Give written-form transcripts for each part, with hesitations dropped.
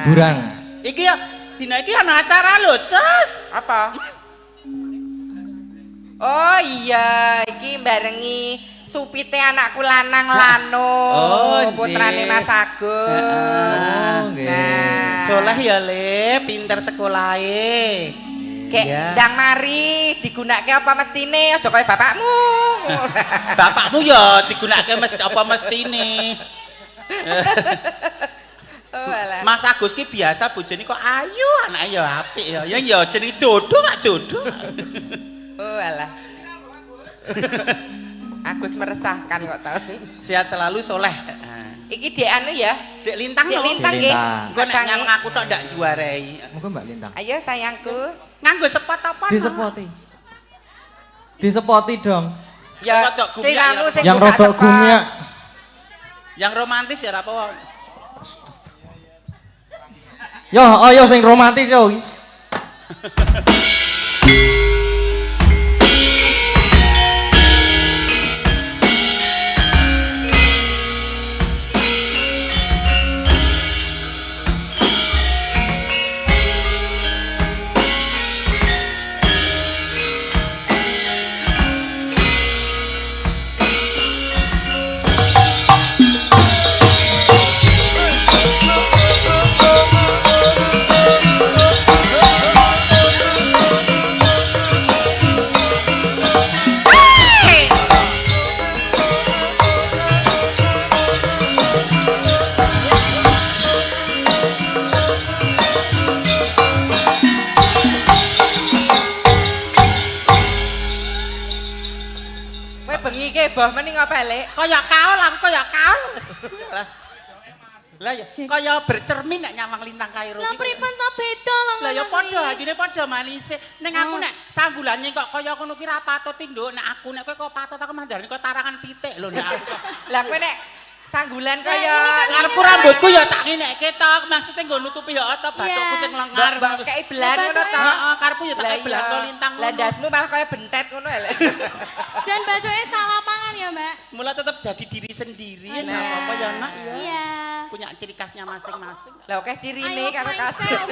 liburan. Iki ya dina iki ana acara lho, Cus. Apa? Oh iya, iki barengi supite anakku lanang Lano. Oh, putrane Mas Agus. nggih. Nah, Soleh ya Le, pinter sekolahe. Kek Iya. ndang mari digunakake apa mestine aja kaya bapakmu. Bapakmu ya digunakake mesti apa mestine. Oh alah. Mas Agus ki biasa bojone kok ayu, anake ya apik ya. Ya jenenge jodoh kak jodoh. Oh alah. Agus meresahkan kok tau. Sehat selalu Soleh. Iki dek anu ya. Dek Lintang Dek lho. Lintang Dek nggih. Lintang. Engko nek nyameng aku tok ndak juarai. Moga Mbak Lintang. Ayo sayangku. Nganggo sepot apa? Disepoti. Disepoti dong. Ya, Rodok gumyak sing anu ya. sing Yang buka rodok sepot. gumyak. Yang romantis ya apa? Yo, ayo sing romantis yo. Kowe bengi ke boh mending apa lek? Kaya kaul aku kaya kaul. Lah ya kaya bercermin nek nyamang Lintang Kairo Lah iki. pripun to beda wong Lah ya ngono padha kuwi? ajine padha manise. Ning aku nek sanggulane kok kaya ngono ki ra patut nduk. Nek aku nek kowe kok patut aku mandarani kok tarangan pitik lho nek aku. Lah kowe nek sanggulan Lah, kaya ini kan Karepku rambutku ya tak ngenekke tok. Maksude nggo nutupi ya ta bathukku Iya. sing lengar. mbak kei belan ngono ta. Heeh, karepku ya tak Lah kei belan iya. kok Lintang. Lah ndasmu malah kaya bentet ngono lek. Jan batuke salah pangan ya, Mbak. Mula tetap jadi diri sendiri ya Nah. sama apa ya nak ya. Iya. Punya ciri khasnya masing-masing. Lah oke cirine Ayo, karo kasih. myself.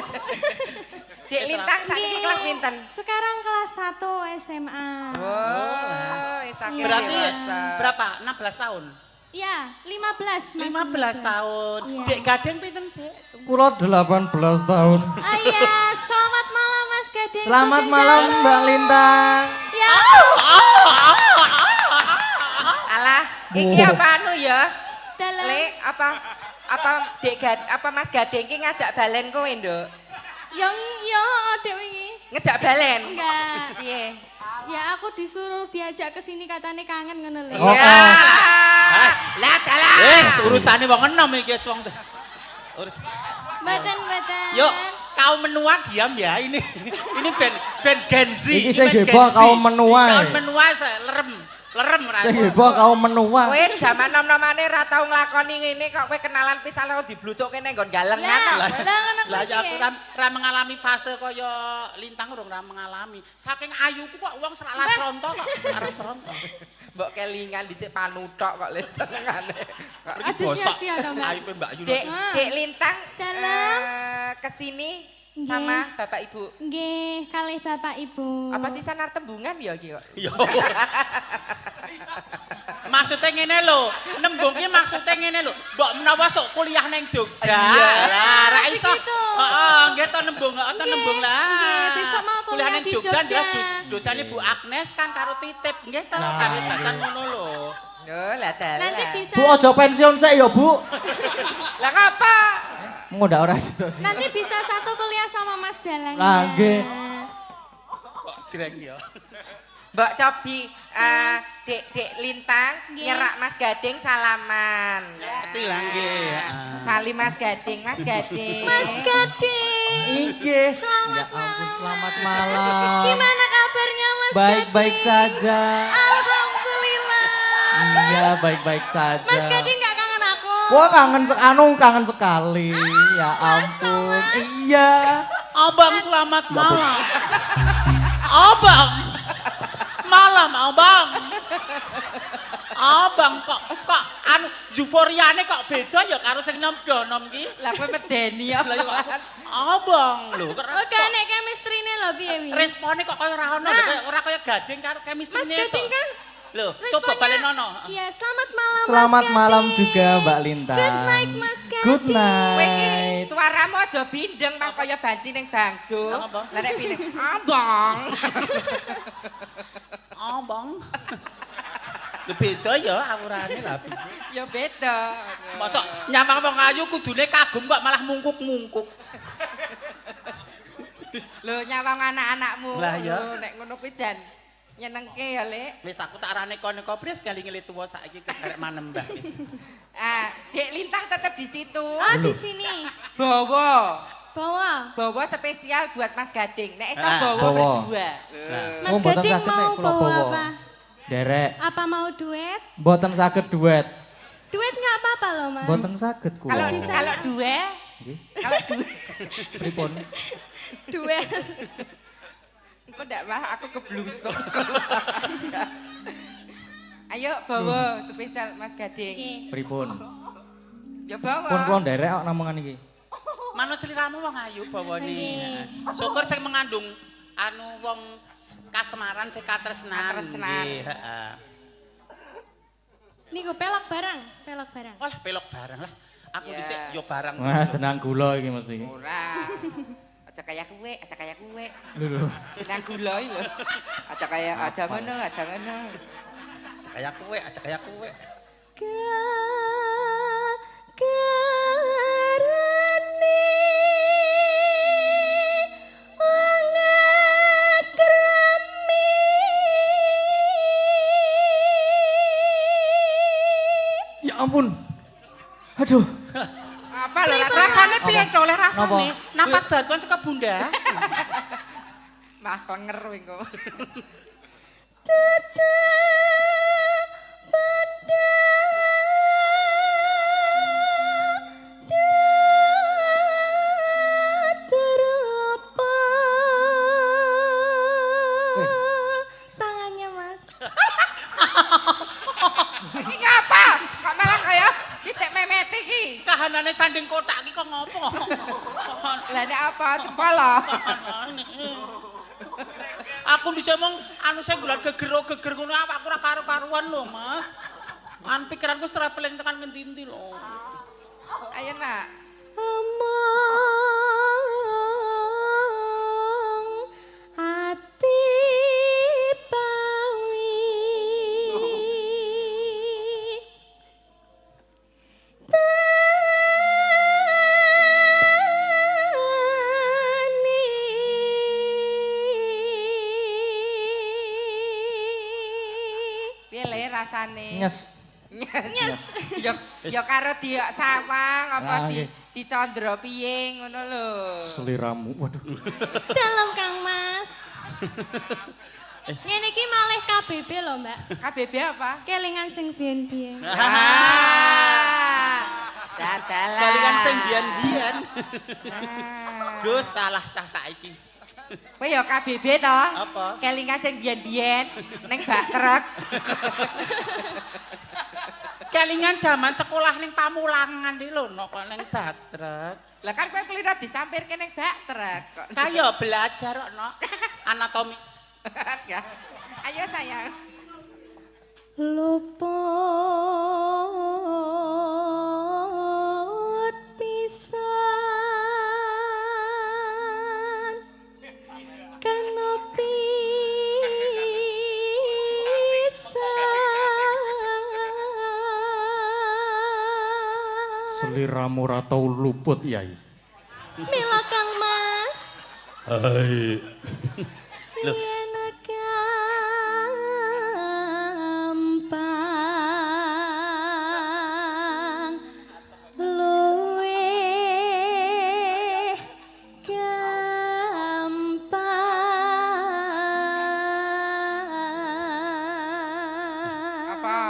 Dek Lintang sakniki Nggih. kelas pinten? Sekarang kelas 1 SMA. Oh, sakit Berarti dewasa. berapa? 16 tahun. Iya, 15 Mas. 15 tahun. Iya. Dek Gading pinten, Dek? Kula 18 tahun. Ah iya, selamat malam Mas Gading. Selamat Gading malam Dalu. Mbak Lintang. Ya. Alah, iki apa anu ya? Dalam. Lek apa Mas Gading ki ngajak balen kowe, Nduk? Yang ya Dek wingi. Ngejak balen? Enggak. Piye? Ya aku disuruh diajak ke sini katanya kangen ngono lho. Oh, Ya. Mas. Lah dalah. Wis urusane wong enom iki wong. Urus. Mboten. Yuk, kaum menua diam ya ini. Ini band Gen Z. Iki Ini sing band heboh Gen Z. kaum menua. Kaum menua lerem ra. Sing heboh kaum menua. Kowe zaman nom-nomane ra tau nglakoni ngene kok kowe kenalan pisan kok diblusukke ning nggon galengan. Lah, kok. lah ngono Lah kuwi. ya aku ra mengalami fase kaya Lintang urung ra mengalami. Saking ayuku kok wong serak lasronto kok, serak ronto. Mbok kelingan dhisik panuthok kok le senengane. Aduh sia-sia to, Mbak. Ayu pe Mbak Yunus. Dek Lintang Dalam. kesini Nggih. sama Bapak Ibu. Nggih, kalih Bapak Ibu. Apa sih sanar tembungan ya iki kok? Yo. Maksudnya ngene lho, nembung ki maksudnya ngene lho. Mbok menawa sok kuliah ning Jogja. Iya. Lah ra iso. Begitu. Heeh, nggih to nembung, heeh to nembung lah. nggih, besok mau kuliah ning di Jogja Jogja. jelas dosane Bu Agnes kan karo titip nggih to, karo bacan ngono lho. Oh, lah dalah. Nanti bisa Bu aja pensiun sik ya, Bu. Lah ngapa? Mau ndak ora situ. nanti bisa satu kuliah sama Mas Dalang. Lah, ya. nggih. Kok jreng ya. Mbak Cobi, Dek Lintang Nggih. nyerak Mas Gading salaman. Ngerti lah nggih. Salim Mas Gading, Mas Gading. Mas Gading. Inggih. Selamat Ya ampun, malam. selamat malam. Gimana kabarnya Mas Baik-baik Gading? saja. Alhamdulillah. Iya, baik-baik saja. Mas Gading nggak kangen aku? Wah, kangen sekali. Ya ampun. Iya. Abang selamat malam. Abang. Malam mau Bang. Bang kok anu euforiane kok beda ya karo sing nom-nom ki. Lah kowe medeni apa? Lah ya kok Bang lho keren. Oke, nek chemistry-ne lho piye wi? Respone kok kaya ora ono ora kaya gading karo Mas chemistry-ne Gading kan Loh, coba responnya- balenono. Iya, selamat malam Selamat Mas malam Gading. juga Mbak Lintang. Good night Mas Gading. Good Kowe iki night. suaramu aja bindeng Mas kaya banci ning bangjo. Apa? Lah nek bindeng, abang. Bang. Lho beda ya awurane lah. Ya beda. Mosok nyamang wong ayu kudune kagum kok malah mungkuk-mungkuk. Lho nyawang anak-anakmu. Lah ya. Lho, nek ngono kuwi jan nyenengke ya, Lek. Wis aku tak arane kono kopres kali ngeli tuwa saiki kegarek manembah wis. Ah, Dek Lintang tetap di situ. Oh, di sini. Bawa. Bawa. Spesial buat Mas Gading. Nek iso Ah, bawa bawa. berdua. Mas Oh, mboten Gading saged nek mau kula bawa bawa. apa? Derek, Apa mau duet? mboten saged duet. Duet nggak apa-apa loh, Mas. Mboten saged kula. Kalau dua, Nggih. kalau dua. Pripun? Duet. Engko ndak mah aku keblusuk. Ayo bawa spesial Mas Gading. Oke. Pripun? Ya bawa. Pun kula nderek kok namongan iki. Manut sliramu wong ayu bawane. Nggih. Syukur sing mengandung anu wong kasemaran sing katresnan. Katresnan. Nggih, heeh. Niku pelok barang. Walah pelok barang lah. Aku Ya. dhisik yo barang. Wah, jenang gula iki mesti. Ora. Aja kayak kue, aja kayak kue. Lho. Jenang gula iki lho. Aja kayak aja ngono, aja ngono. Kayak kowe, aja kayak kowe. Karane wong akrami. Ya ampun. Aduh. Apa lho Rasane piye to le rasane? Napa? Napas batuan saka bunda. Mah kenger engko. Tangannya, Mas. Iki ngapa? Kok malah kaya titik memet iki? Kahanane sanding kotak iki kok ngopo? Lah nek apa cepala? Aku bisa mong anu sing bulan geger ngono aku ora karo-karuan lho, Mas. An pikiranku wis traveling tekan ngendi-endi lho. Ayo nak. Omong ati bawi tani Piye le rasane? Nyes. Nyes. Ya karo diok sawang apa Ah, di nggih. dicandra piye ngono lho. Seliramu. Waduh. dalam Kang Mas. Ngene iki malih KBB lho, Mbak. KBB apa? Kelingan sing biyen-biyen. Dadalan. Kalian sing biyen-biyen. Gus talah cah saiki. Kowe ya KBB to? Apa? Kelingan sing biyen-biyen ning bak truk. Kelingan zaman sekolah ning Pamulangan iki lho kok ning Batrek. Lah kan kowe kelirah disampirke ning bak truk kok. Kayo belajar kok no. Anatomi. Ya. Ayo sayang. Luput pisan kena pisan Seliramu ora tau luput, Yai. mila Kang Mas Hai. Loh. yen gampang luwih gampang Apa?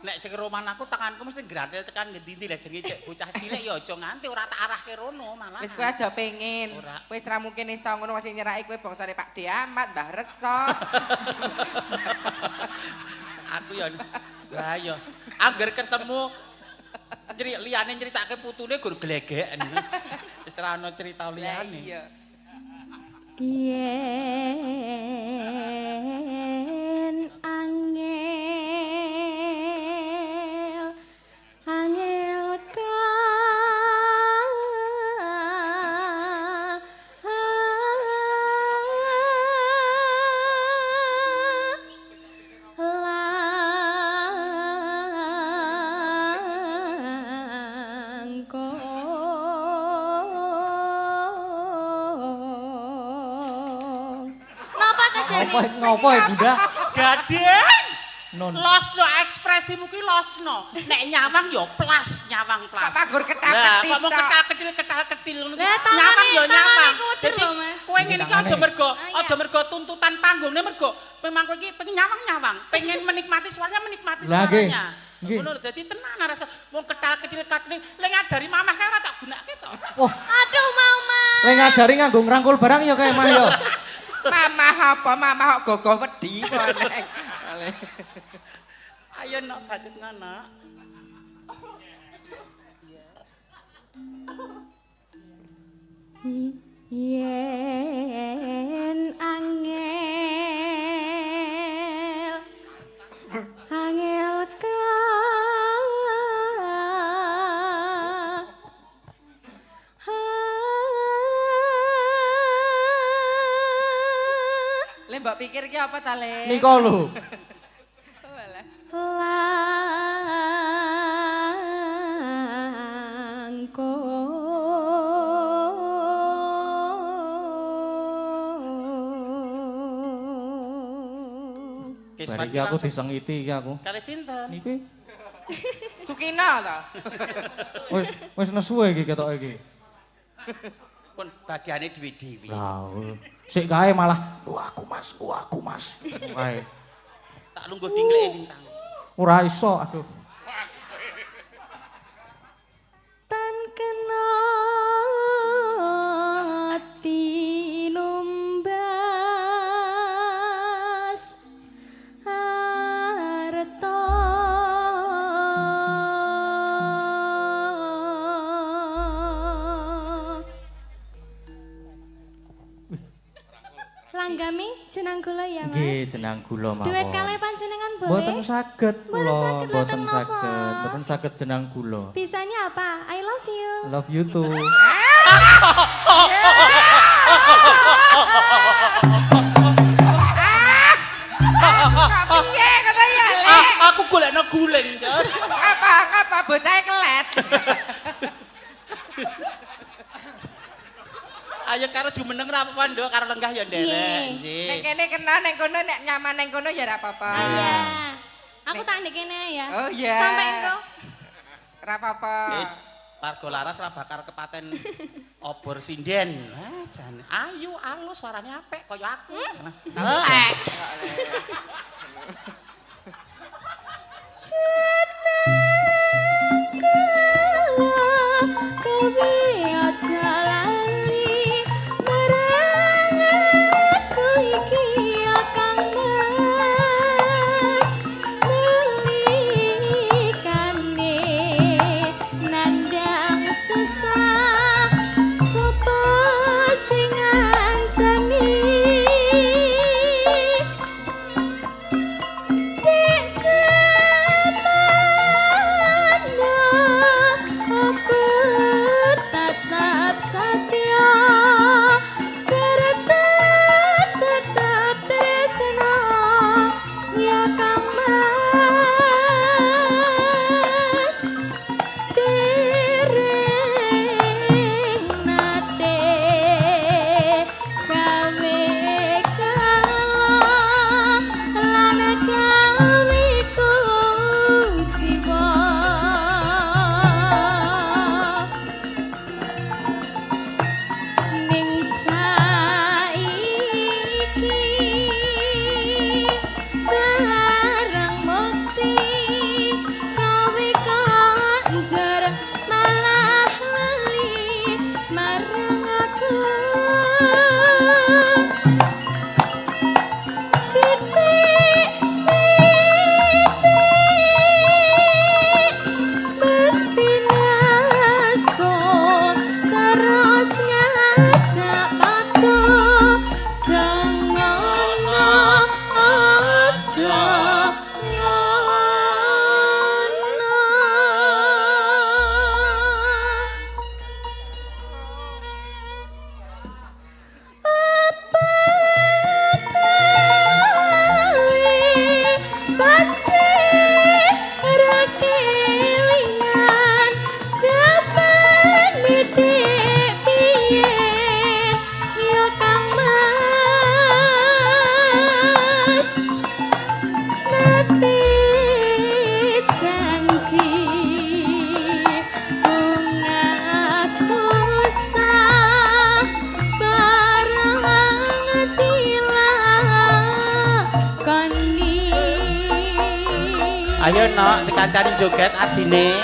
nek sing roman aku tanganku mesti gratil tekan ngendi-endi lah jenenge cek bocah cilik ya aja nganti ora tak arahke rono malah. Wis kowe aja pengen. Wis ra mungkin iso ngono masih nyeraki kowe bangsane Pak De Ahmad, Mbah Reso. Aku ya lah ya angger ketemu liyane nyeritake putune gur glegeken wis ora ana cerita liyane. Iya. Yen angel ka Ngopo ya Bunda? Gaden. Non. Losno ekspresimu ki losno. Nek nyawang ya plas, nyawang plas. Kok pagur Lah, ketak-ketik. kok mau ketak-ketil ngono. Lah, tangane- Nyawang ya nyawang. tangane kuder Dadi lho, Mas. kowe ngene iki aja mergo iya. aja mergo tuntutan panggungnya mergo memang kowe iki pengen nyawang-nyawang, pengen menikmati suaranya menikmati Lah, nggih. suaranya. Nggih. Ngono lho dadi tenan rasa wong ketal-ketil katne le ngajari mamah kae ora tak gunakake to. Wah, Aduh mau Mas. le ngajari nganggo ngrangkul barang ya kae mah ya. Mamah apa? Mamah kok gogoh wedi kok. Ayo nok bacet ngono. Yen angel ka Le mbok pikir ki apa ta Le? Nika lho. Wis Bar iki aku disengiti iki aku. kali sinten? Niki Sukina ta? wis nesu iki ketoke iki. Pun bagiane dhewe-dhewe. Lah, sik kae malah aku Mas. Kae. Tak lungguh dingleke bintang. Ora iso, aduh. Tan kena tinumbas arta Langgami jeneng kula ya Mas. Nggih, jeneng kula mawon. Duet kalih panjenengan boleh? Mboten saged kula, saged, mboten mboten saged, ngomong. mboten saged jeneng kula. Bisanya apa? I love you. Love you too. Kok piye ngono ya Le? Aku golekno guling, Jon. Apa bocahe kelet. Ayo karo jumeneng ra apa-apa nduk, karo lenggah ya ndelek. Nek Nggih. kene kena nek kono nek nyaman ning kono ya ora apa-apa. Iya. Aku tak ndek kene ya. Oh iya. Sampai engko. Ora apa-apa. Wis, warga laras ra bakar kepaten obor sinden. Jan, ayo alus suarane apik kaya aku. Elek. Ayo nok dikancani joget adine.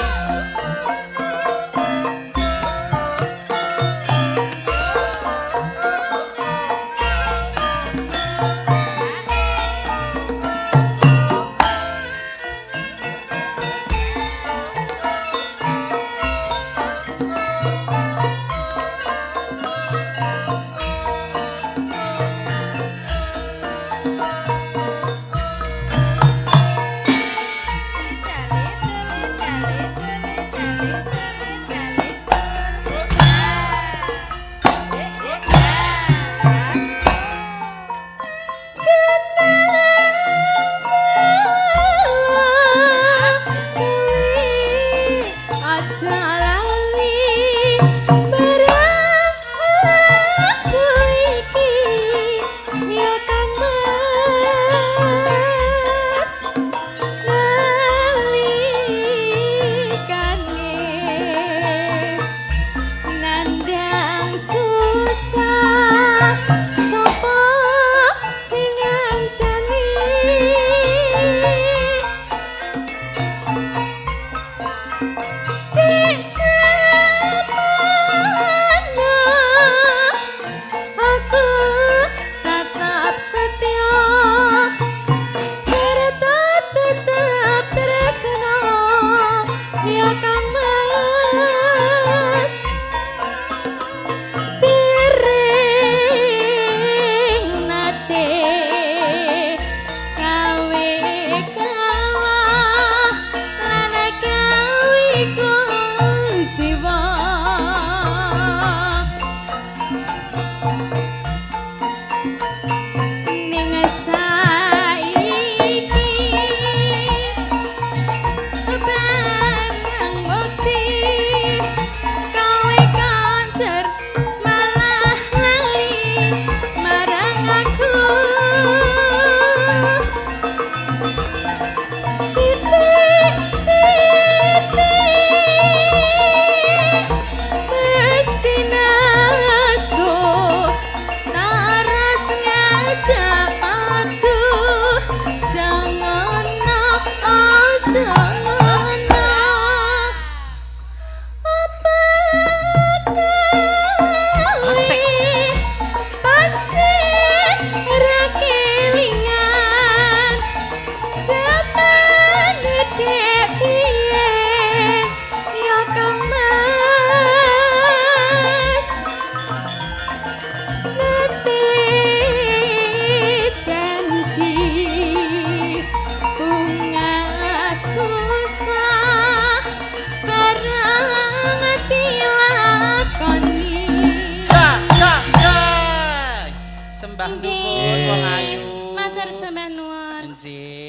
Sembah nuwun wong ayu. Matur sembah nuwun.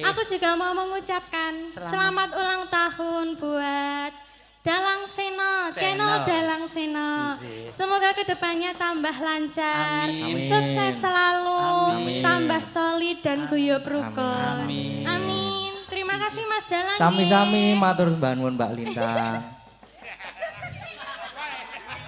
Aku juga mau mengucapkan selamat ulang tahun buat Dalang Sena, channel Dalang Sena. Semoga kedepannya tambah lancar, sukses selalu, tambah solid dan guyub rukun. Amin. Terima kasih Mas Dalang. Sami-sami matur sembah nuwun Mbak Lintang.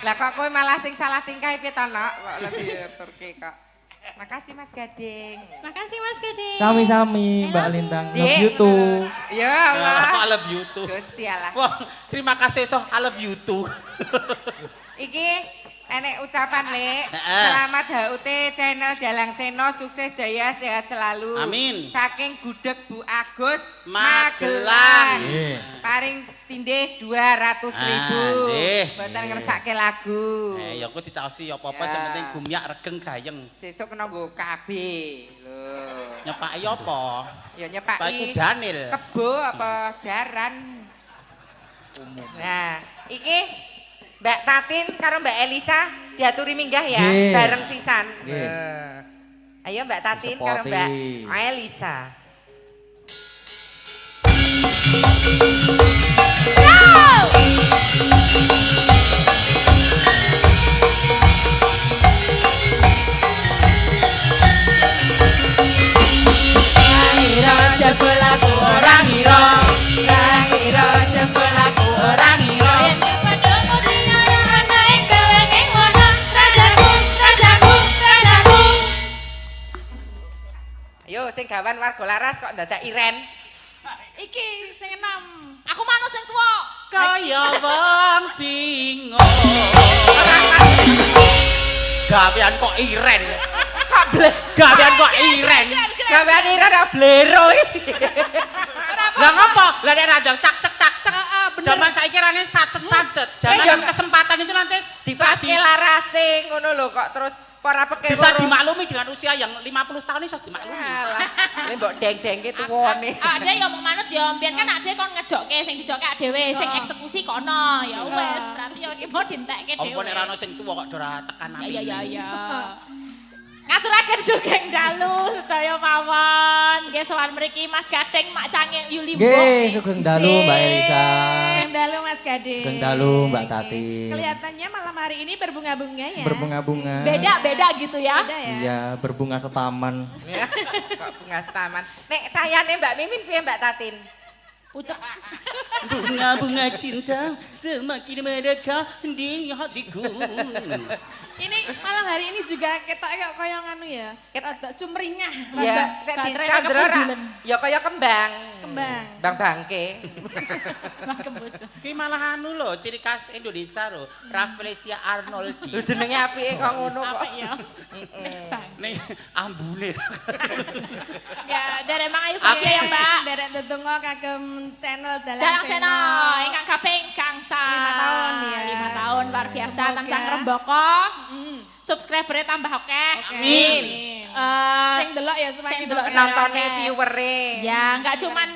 Lah kok kowe malah sing salah tingkah piye to, Nok? Kok lebih turki kok. Makasih Mas Gading. Makasih Mas Gading. Sami-sami Mbak Lintang. Love you too. Ya Allah. I love you too. Gusti Allah. Wah, terima kasih soh I love you too. Iki enek ucapan Le. Selamat HUT channel Dalang Sena, sukses jaya sehat selalu. Amin. Saking Gudeg Bu Agus Magelang. Paring tindih 200.000. nggih. Mboten ngersake lagu. Ya aku ditaosi apa-apa sing penting gumyak regeng gayeng. Sesuk kena nggo KB lho. Nyepaki apa? Ya Pak nyepaki Kudanil. kebo apa jaran. Nah, iki Mbak Tatin karo Mbak Elisa diaturi minggah ya, bareng sisan. Ayo Mbak Tatin karo Mbak Elisa. Jebul aku orang ira, ngira jebul aku orang ira. Ayo sing gawan warga laras kok dadak iren. Iki sing enom. Aku manut sing tuwa. Kaya wong bingung. Gawean kok iren. Gawean kok iren. Gawean iren kok blero. Lah ngopo? Lah nek radang cak cek cak cek. Zaman saiki rene sacet-sacet. Jangan kesempatan itu nanti dipaske larase ngono lho kok terus ora peke bisa dimaklumi dengan usia yang 50 tahun iso dimaklumi. Alah, le mbok deng-dengke tuwane. Ade ya mau manut ya mbiyen kan ade kon ngejokke sing dijokke ak dhewe, sing eksekusi kono. Ya wis, berarti ya iki mau dintekke dhewe. Apa nek ra ono sing tuwa kok ora tekan ati. Ya. Ngaturaken sugeng dalu sedaya mawon. Nggih sowan mriki Mas Gading Mak Cangeng Yuli Mbok. Nggih, sugeng dalu Mbak Elisa. Sugeng dalu Mas Gading. Sugeng dalu Mbak Tati. Kelihatannya malam hari ini berbunga-bunga ya. Berbunga-bunga. Beda gitu ya. Beda ya. Iya, berbunga setaman. Kok bunga taman. Nek sayane Mbak Mimin piye Mbak Tatin? Pucuk. Bunga-bunga cinta semakin medekat di hatiku. Ini malam hari ini juga ketok kaya nganu ya. Rada sumringah, Ya, rada nek dicandra ya kaya kembang. kembang. Bang bangke. Ki malah anu lho, ciri khas Indonesia lho, Rafflesia Arnoldi. Lho jenenge apike kok ngono kok. Apik ya. Ning ambune. Ya, dari Mang Ayu Fakih ya, Mbak. Derek ndedonga kagem channel Dalang Seno, ingkang kaping gangsal. 5 tahun ya. 5 tahun luar biasa, Semoga. tansah ngrembaka. Subscriber tambah akeh. Amin. Sing delok ya semakin sing delok Nontone akeh. viewere. Ya, enggak cuman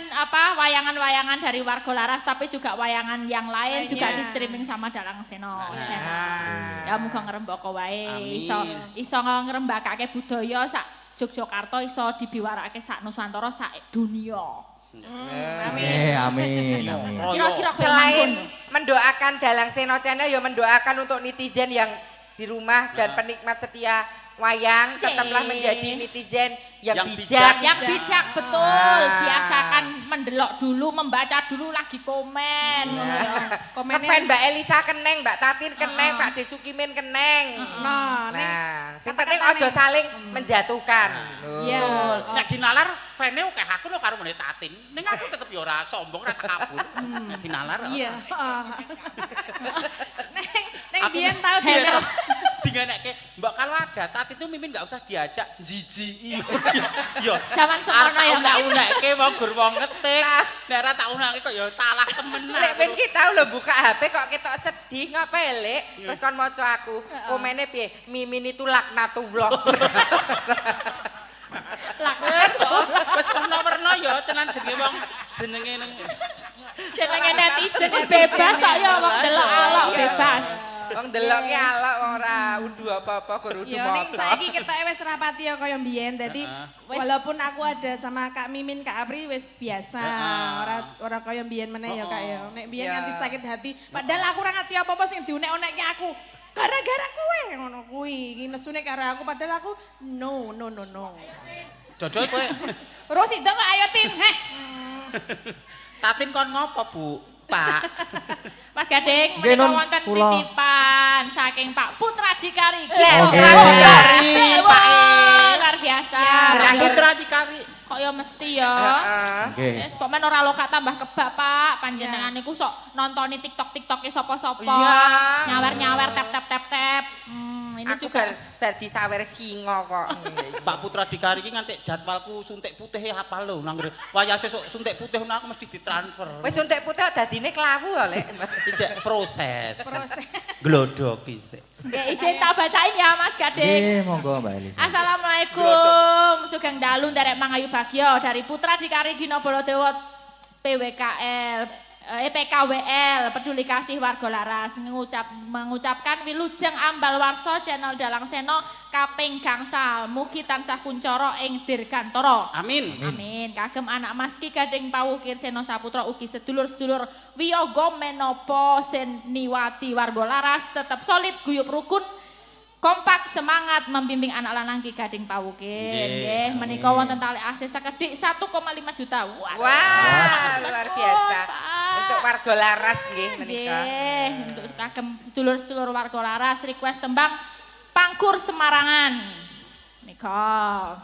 wayangan-wayangan dari Warga Laras tapi juga wayangan yang lain juga di streaming sama Dalang Seno channel. Ya muga ngrembaka wae iso ngrembakake budaya sak Yogyakarta iso dibiwarakake sak Nusantara sak dunia. Amin. Kira-kira Selain mendoakan Dalang Seno channel ya mendoakan untuk netizen yang di rumah dan penikmat setia wayang tetaplah menjadi netizen yang bijak. Yang bijak betul, biasakan mendelok dulu, membaca dulu lagi komen. Ngefan Mbak Elisa keneng, Mbak Tatin keneng, Pak Desukimin keneng. Nah, Sing penting aja saling menjatuhkan. Iya. Nek dinalar fane akeh aku lho karo meneh Tatin. Ning aku tetep ya ora sombong, ora takabur. Nek dinalar. Iya, Neng biyen tau dhewe. Dingenekke, Mbak kalau ada Tatin itu Mimin enggak usah diajak jijiki. Yo. Zaman semono ya, Mbak. Unek-unekke wong gur wong ngetik. Nek ora tak unekke kok ya talah temenan. Lek ben ki tau lho buka HP kok ketok sedih ngapae Lek? Terus kon maca aku. Komene piye? Mimin itu laknatullah. Wes warna-warna ya tenan jenenge wong jenenge Jenenge netizen bebas kok ya wong delok alok bebas. Wong delok ki alok ora udu apa-apa kudu Ya ning moco. saiki ketoke wis rapati ya kaya mbiyen. Dadi walaupun aku ada sama Kak Mimin, Kak Apri wis biasa. Ora kaya mbiyen meneh ya Kak ya. Nek mbiyen nganti sakit hati, padahal aku ora ngerti apa-apa sing diunek-unekke aku. Gara-gara kowe ngono kuwi. Iki nesune karo aku padahal aku no. Jodoh kowe. Terus itu kok ayo Tin, heh. Tatin kon ngopo, Bu? Pak. Mas Gading, Nggih, menika Nun, wonten kula. titipan saking Pak Putra Dikari. Pak. Luar biasa. Ya, Putra Dikari. Kok ya mesti ya. Nggih. Wis pokoke ora lokak tambah kebak, Pak. Panjenengan niku sok nontoni TikTok-TikToke sapa-sapa. Iya. Nyawer-nyawer tap. Ini Aku juga bar disawer singa kok. Pak Putra Dikari iki nganti jadwalku suntik putih hafal lho nang wayah sesuk suntik putih ngono aku mesti ditransfer. Wis suntik putih dadine klawu ya, Lek. Ijek proses. Glodok isik. nggih izin tak bacain ya Mas Gading. Nggih, monggo Mbak Elisa. Assalamualaikum. Sugeng dalu nderek Mang Ayu Bagyo dari Putra Dikari Gina Baladewa PWKL. PKWL Peduli Kasih Warga Laras mengucapkan wilujeng ambal warso channel Dalang Seno kaping gangsal mugi tansah kuncoro ing dirgantara. Amin. Amin. Kagem anak Mas Ki Gading Pawukir Seno Saputra ugi sedulur-sedulur wiyaga menapa seniwati Warga Laras tetap solid guyub rukun kompak semangat membimbing anak lanang Ki Gading Pawukir. Nggih, menika wonten tali asis sekedhik 1,5 juta. Wah, luar biasa. Untuk Warga Laras nggih menika. Nggih, untuk kagem sedulur-sedulur Warga Laras request tembang Pangkur Semarangan. Nika.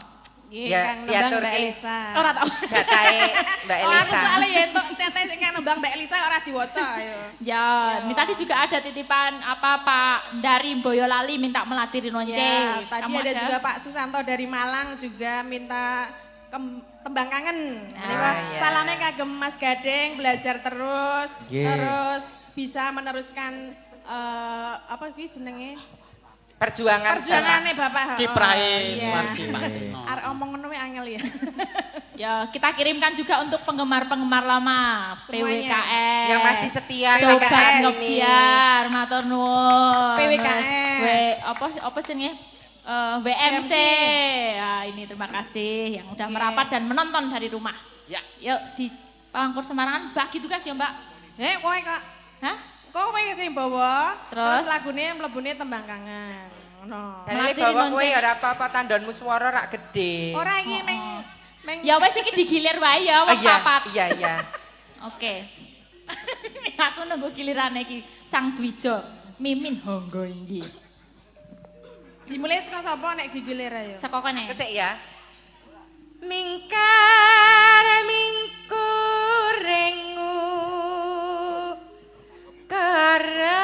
Nggih, Ya, Kang diatur nembang Mbak ki. Elisa. Ora tau. Jatahe Mbak Oh, aku Elisa. soalnya ya entuk cete sing kang nembang Mbak Elisa ora diwaca ya. Ya, ini tadi juga ada titipan apa Pak dari Boyolali minta melatih rinonce. Ya, tadi Kamu ada juga Pak Susanto dari Malang juga minta tembang kangen. Nika iya. salame kagem Mas Gadeng belajar terus, Nggih. terus bisa meneruskan apa kuwi jenenge? Perjuangan. Bapak. Kiprahe Iya. Suwardi Pak Seno. Arek omong ngono wae angel ya. Ya, kita kirimkan juga untuk penggemar-penggemar lama Semuanya. PWKS. Yang masih setia Sobat PWKS ini. Ngebiar, matur nuwun. PWKS. Apa jenenge? WMC. Ya, ini terima kasih yang udah merapat dan menonton dari rumah. Ya. Yuk di Pangkur Semarang bagi tugas ya, Mbak. Kowe Kak. Hah? Kowe sing bawa, Terus? terus lagune mlebune tembang kangen. Ngono. Jadi Melatih bawa kowe rinonce. ya ora apa-apa tandonmu swara rak gede. Ora iki meng Ya wes iki digilir wae ya Oh, wong iya, papat. iya. Oke. Aku nunggu gilirane iki Sang Dwijo, Mimin Honggo iki. dimulai saka sapa nek gigilir ayo. Saka kene. Kesik ya. Mingkar mingkurengu karena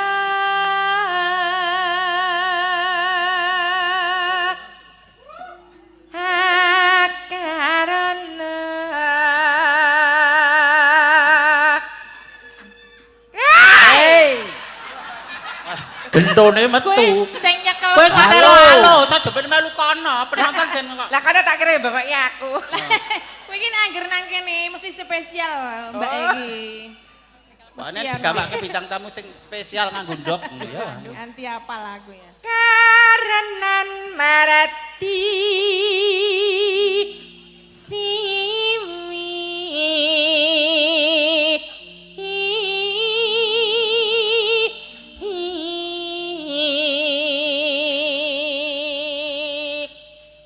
Gendone metu. Kowe sing nyekel. Kowe satelo alo, sajepen melu kono, penonton ben kok. lah kada tak kira bapaknya aku. Kowe iki angger nang kene mesti spesial Mbak Oh. iki. Wah, Mesti nek anu. digawake bintang tamu sing spesial nganggo ndok. Iya. Ganti apa lagu ya? Karenan marati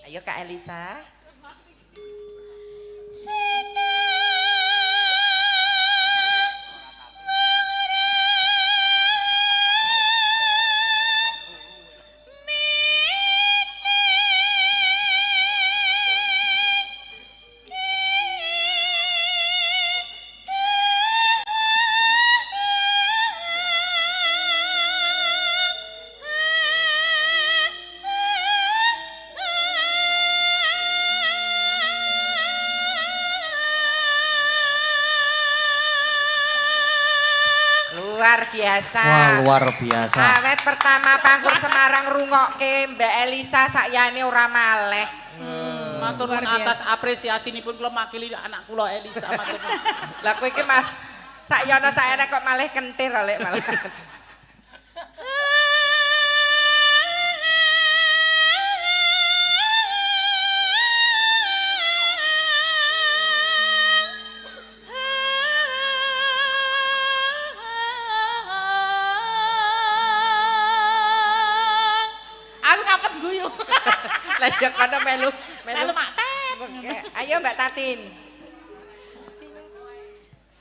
Ayo Kak Elisa. Luar biasa. Wah, luar biasa. Awet pertama Pangkur Semarang rungokke Mbak Elisa sakyane ora maleh. Matur nuwun atas apresiasinipun kula makili anak kula Elisa matur nuwun. Lah kowe iki mah sakyana sakene kok malih kentir oleh malah. Aku ngapet guyu. Lah jek kono melu Melu makten. Oke, ayo Mbak Tatin.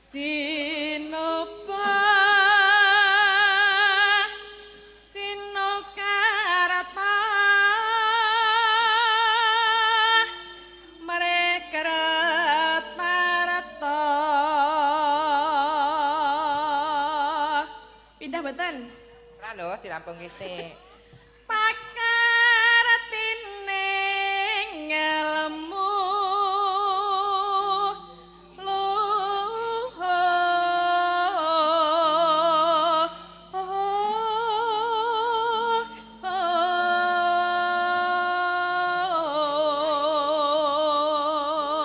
Sinopa Sinokarata mereka rata-rata pindah beton Ora lho dirampung sik. pakartining ngelmu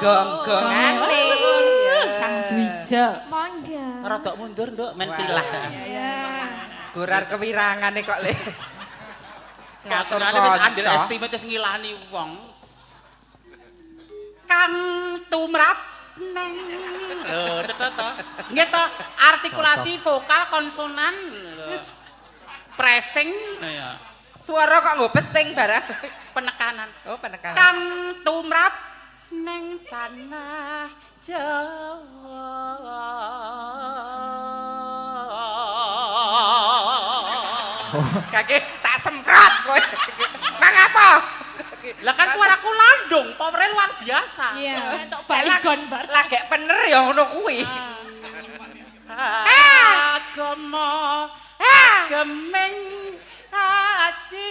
Gong-gongane. Sang Dwijo. mangga Rada mundur, Nduk, men tilah. ya Gurar kewirangane kok le. Ngaturane wis underestimate wis ngilani wong. Kang tumrap neng. Lho, cetha to. Nggih to, artikulasi vokal konsonan. Lho. Pressing ya. Suara kok nggo pesing barang. Penekanan. Oh, penekanan. Kang tumrap neng tanah Jawa. Kaki tak semprot kowe. Mang apa? Lah kan suaraku landung, powernya luar biasa. Iya. Entuk baygon bar. Lagi bener ya ngono kuwi. Agama gemeng aji.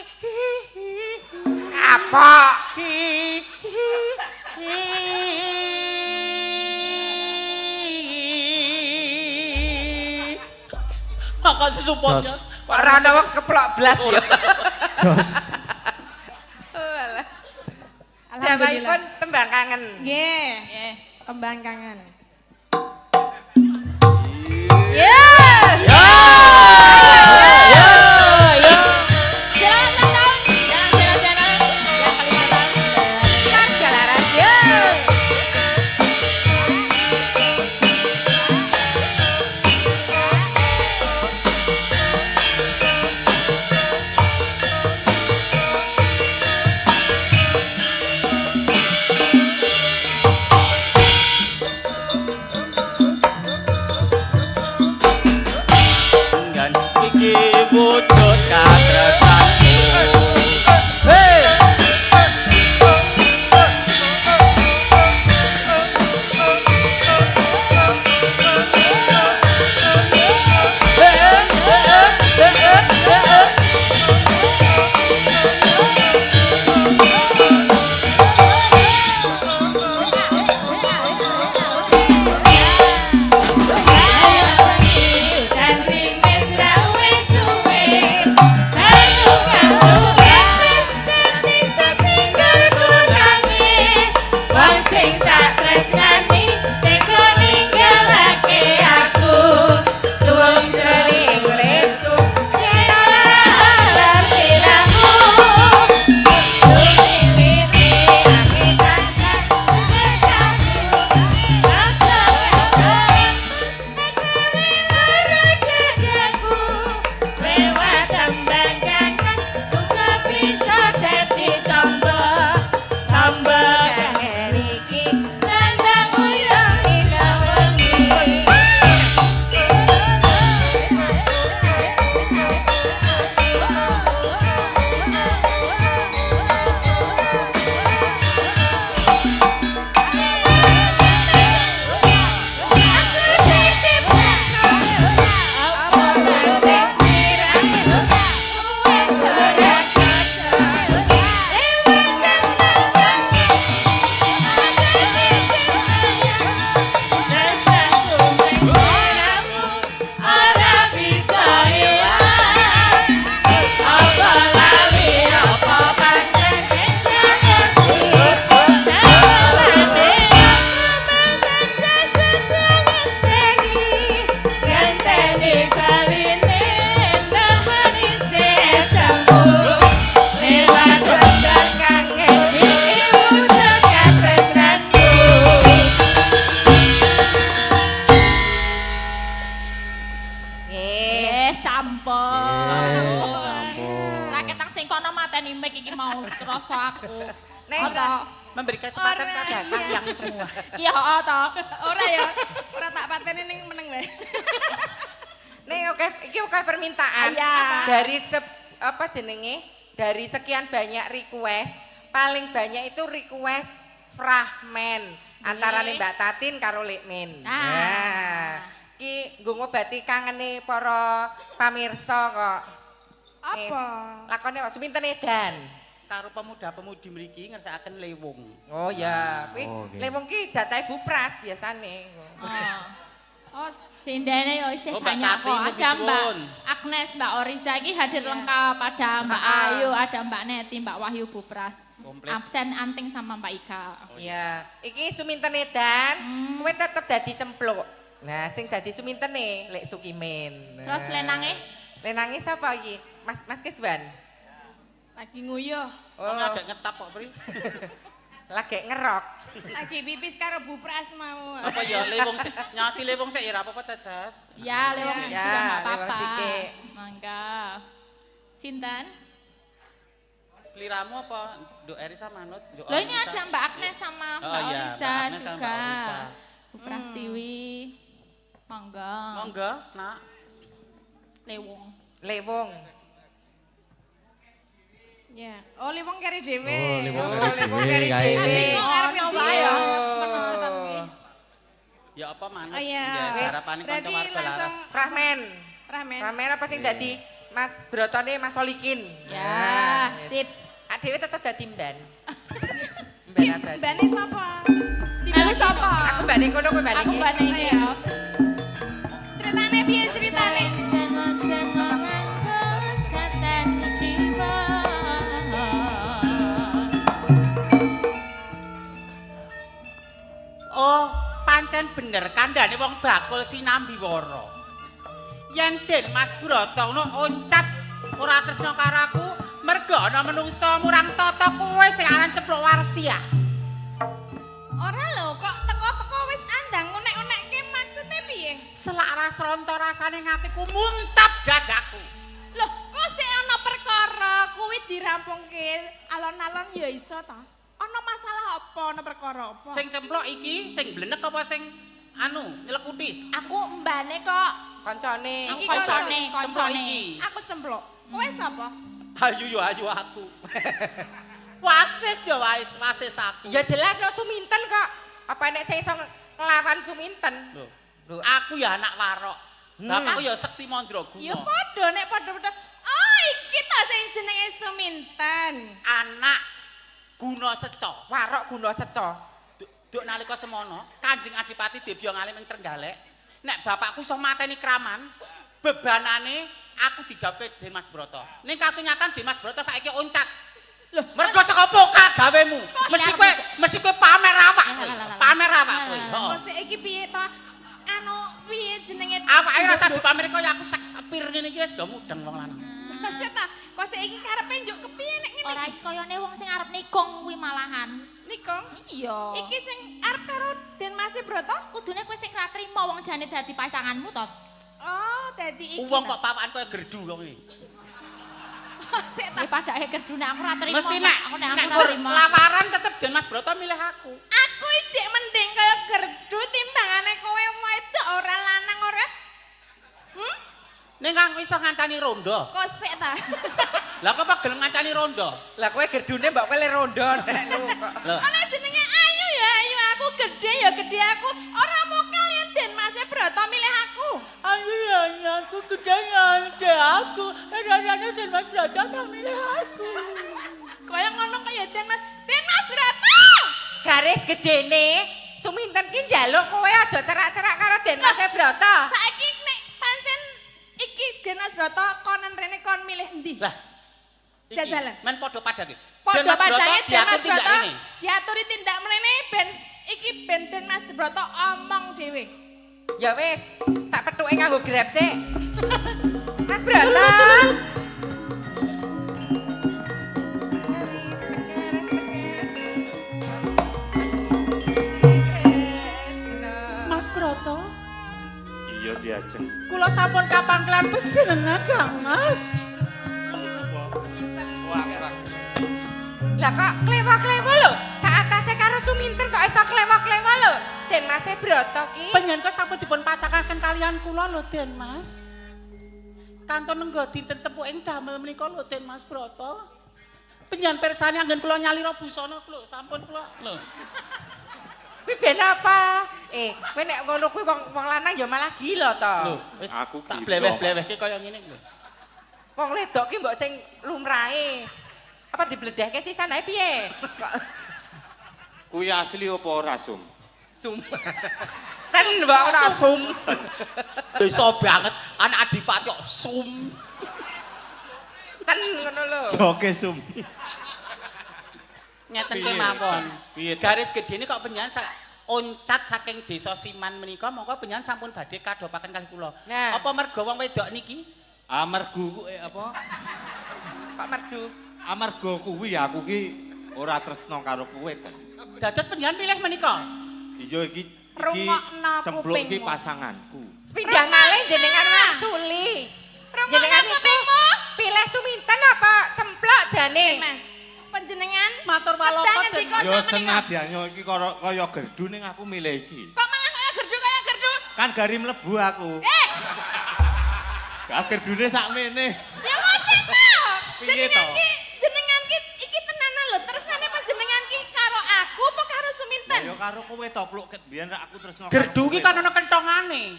Apa? Makasih supportnya. Ora ana wong keplok blas ya. Jos. Alhamdulillah. Tembang kangen. Nggih. Tembang kangen. Iki wujud katresnanku. Rasa aku. Memberi kesempatan pada kalian semua. Iya, toh. Ora ya. Ora tak pateni ning meneng wae. Ning oke, iki oke permintaan. Iya. Dari apa jenenge? Dari sekian banyak request, paling banyak itu request fragmen antara Mbak Tatin karo Lekmin. Nah, ki nggo ngobati kangene para pamirsa kok. Apa? Lakone kok seminten edan. Karo pemuda-pemudi mriki ngersakaken lewung. Oh ya, kuwi lewung ki jatah Bu Pras biasane. Oh, sindene yo isih Mbak banyak Tati, kok. Ada Mbak Mbak Agnes, Mbak Orisa iki hadir lengkap. Ada Mbak Ayu, ada Mbak Neti, Mbak Wahyu Bupras. Komplit. Absen Anting sama Mbak Ika. Iya, iki suminten edan, kowe tetep dadi cempluk. Nah, sing dadi sumintene Lek Sukimin. Terus lenange? Lenange sapa iki? Mas Kisban. Lagi nguyuh. Oh, agak ngetap kok, Pri. Lagi ngerok. Lagi pipis karo Bu Pras mau. Apa ya lewung nyasi lewung sik ora apa-apa ta, Jas? Ya, lewat Ya, juga enggak lewat apa-apa. sikik. Mangga. Sinten? Seliramu apa? Nduk Erisa manut, Nduk Loh ini Orisa. ada Mbak Agnes sama Mbak Oh, iya, Orisa Mbak Agnes sama juga. Mbak Orisa. Bu Prastiwi. Mangga. Monggo, Nak. Lewung. Lewung. Ya. Oh, liwong keri dhewe. Oh, liwong liwong keri keri dhewe, dhewe. Liwong arep Wae ya. Menonton iki. Ya apa manut? Oh, iya. Harapane kanca Berarti warga laras. langsung Rahmen. ramen. Ramen apa sing dadi Mas Brotone Mas Solikin. Ya, sip. Ak dhewe tetep dadi mban. Iya, Mban abadi. mbane sapa? Aku sapa? Aku mbane kono kowe mbane Aku iki. mbane iki ya. Ceritane piye ceritane? Oh, pancen bener kandhane wong bakul sinambi wara. Yen Den Mas Broto ngono oncat ora tresna karo aku, merga ana menungsa murang tata kowe sing aran ceplok warsiah. Ora lho, kok teko-teko wis andang unek-unekke maksude piye? Selak ras ronto rasane ngatiku muntap dadaku. Loh, kok sik ana perkara kuwi dirampungke alon-alon ya iso ta? Ana masalah apa, ana perkara apa? Sing cemplok iki sing blenek apa sing anu nyelekutis? Aku mbane kok. Kancane. Aku Iki koncone, Cemplok koncone. iki. Aku cemplok. Kowe sapa? Ayu yo ayu aku. Wasis yo wasis aku. Ya jelas lo Suminten kok. Apa nek sing iso nglawan Suminten? Lho, aku ya anak warok. Bapakku ya Sekti Mandraguna. Ya padha nek padha-padha. Oh, iki ta sing jenenge Suminten. Anak Guna Seco. Warok Guna Seco. Duk nalika semono, Kanjeng Adipati Debya ngalih ing Trenggalek. Nek bapakku iso mateni kraman, bebanane aku didapet Dimas Broto. Ning kasunyatan Dimas Broto saiki oncat. Loh, Mergo saka poka gawemu. Mesti kowe pamer awak. Pamer awak kowe. Heeh. kok sik iki piye ta? Anu piye jenenge? Awake rasa dipamer kaya aku seks apir ngene iki wis do mudeng wong lanang. Sik ta, kok sik iki karepe njuk kepiye nek ngene? Ora iki koyone wong sing arep nikung kuwi malahan. Nikong. Iya. Iki sing arep karo Den Mas Broto? Kudune kowe sing ra trimo wong jane dadi pasanganmu to. Oh, dadi iki. Wong kok pawakan koyo gerdu kok iki. Sik ta. Iki padake gerdune aku ra trimo. Mesti nek aku nek ra gur trimo. lamaran tetep Dimas Broto milih aku. Aku ijek mending kaya gerdu timbangane kowe wedok ora lanang ora. Ning kang iso ngancani rondo. Kok sik ta. Lah kok gelem ngancani rondo? Lah kowe gerdune mbok kowe le rondo nek lu kok. Lho, Ana jenenge ayu ya ayu, aku gede ya gede aku. Ora mokal yen Den Mas Broto milih aku. ayo ya aku gede ya aku. Rada-rada Dimas Broto mau milih aku. Kaya ngono kaya Den Mas Broto. Garis gedene Suminten ki njaluk kowe aja cerak-cerak karo Den Mas Broto. Saiki nek pancen iki Den Mas Broto konen rene kon milih endi? Lah, iki Jajalan. men padha padake. Padha padane Den Mas tindak Broto ini. diaturi tindak mrene ben iki ben Den Mas Broto omong dhewe. Ya wis, tak pethuke nganggo Grab sik. Mas Broto. Mas Broto, Iya diajeng. kula sampun kapangklan panjenengan Kang Mas. Lah kok klewa-klewa lho. Saatase karo Suminten kok iso klewa-klewa lho. Den Mas Broto ki. Panjenengan sampun dipun pacakaken kalian kula lho, Den Mas. Kanton nenggo dinten tepuk ing damel menika lho, Den Mas Broto. Panjenengan pirsani anggen kula nyalira busana lho, sampun kula lho. Kuwi ben apa? Kowe nek ngono kuwi wong lanang ya malah gila to. Lho, wis Aku tak gila. bleweh-blewehke kaya ngene lho. Wong wedok ki mbok sing lumrahe. Apa dibledehke sisan ae piye? Kok Kuwi asli apa ora, Sum? sum. Ten mbok ora sum. Iso banget anak Adipati kok sum. Ten ngono lho. Joke, Sum. Ngeten Piye? kemawon. Piye, Tek? Garis gedene kok panjenengan oncat saking desa Siman menika mongko panjenengan sampun badhe kadhopaken kali kula. Nah. Apa merga wong wedok niki? Amarga apa? Kok merdu. Amarga kuwi aku ki ora tresno karo kowe, Ten. Dados panjenengan pilih menika. Iya iki Rungokno cempluk iki kupingmu. pasanganku. Sepindang malih jenengan maksuli. Jenengan iku pilih Suminten apa cemplok jane? Mas, panjenengan Matur Pedang walopet. ngendika Ya sak menika. senadyan iki kaya gerdu ning aku milih iki. Kok malah kaya gerdu? Kan gari mlebu aku. Gas gerdune sakmene. Ya wis ta. Piye to? Jenengan ki Ya karo kowe to pluk biyen rak aku tresno. Gerdu ki kan ana kentongane.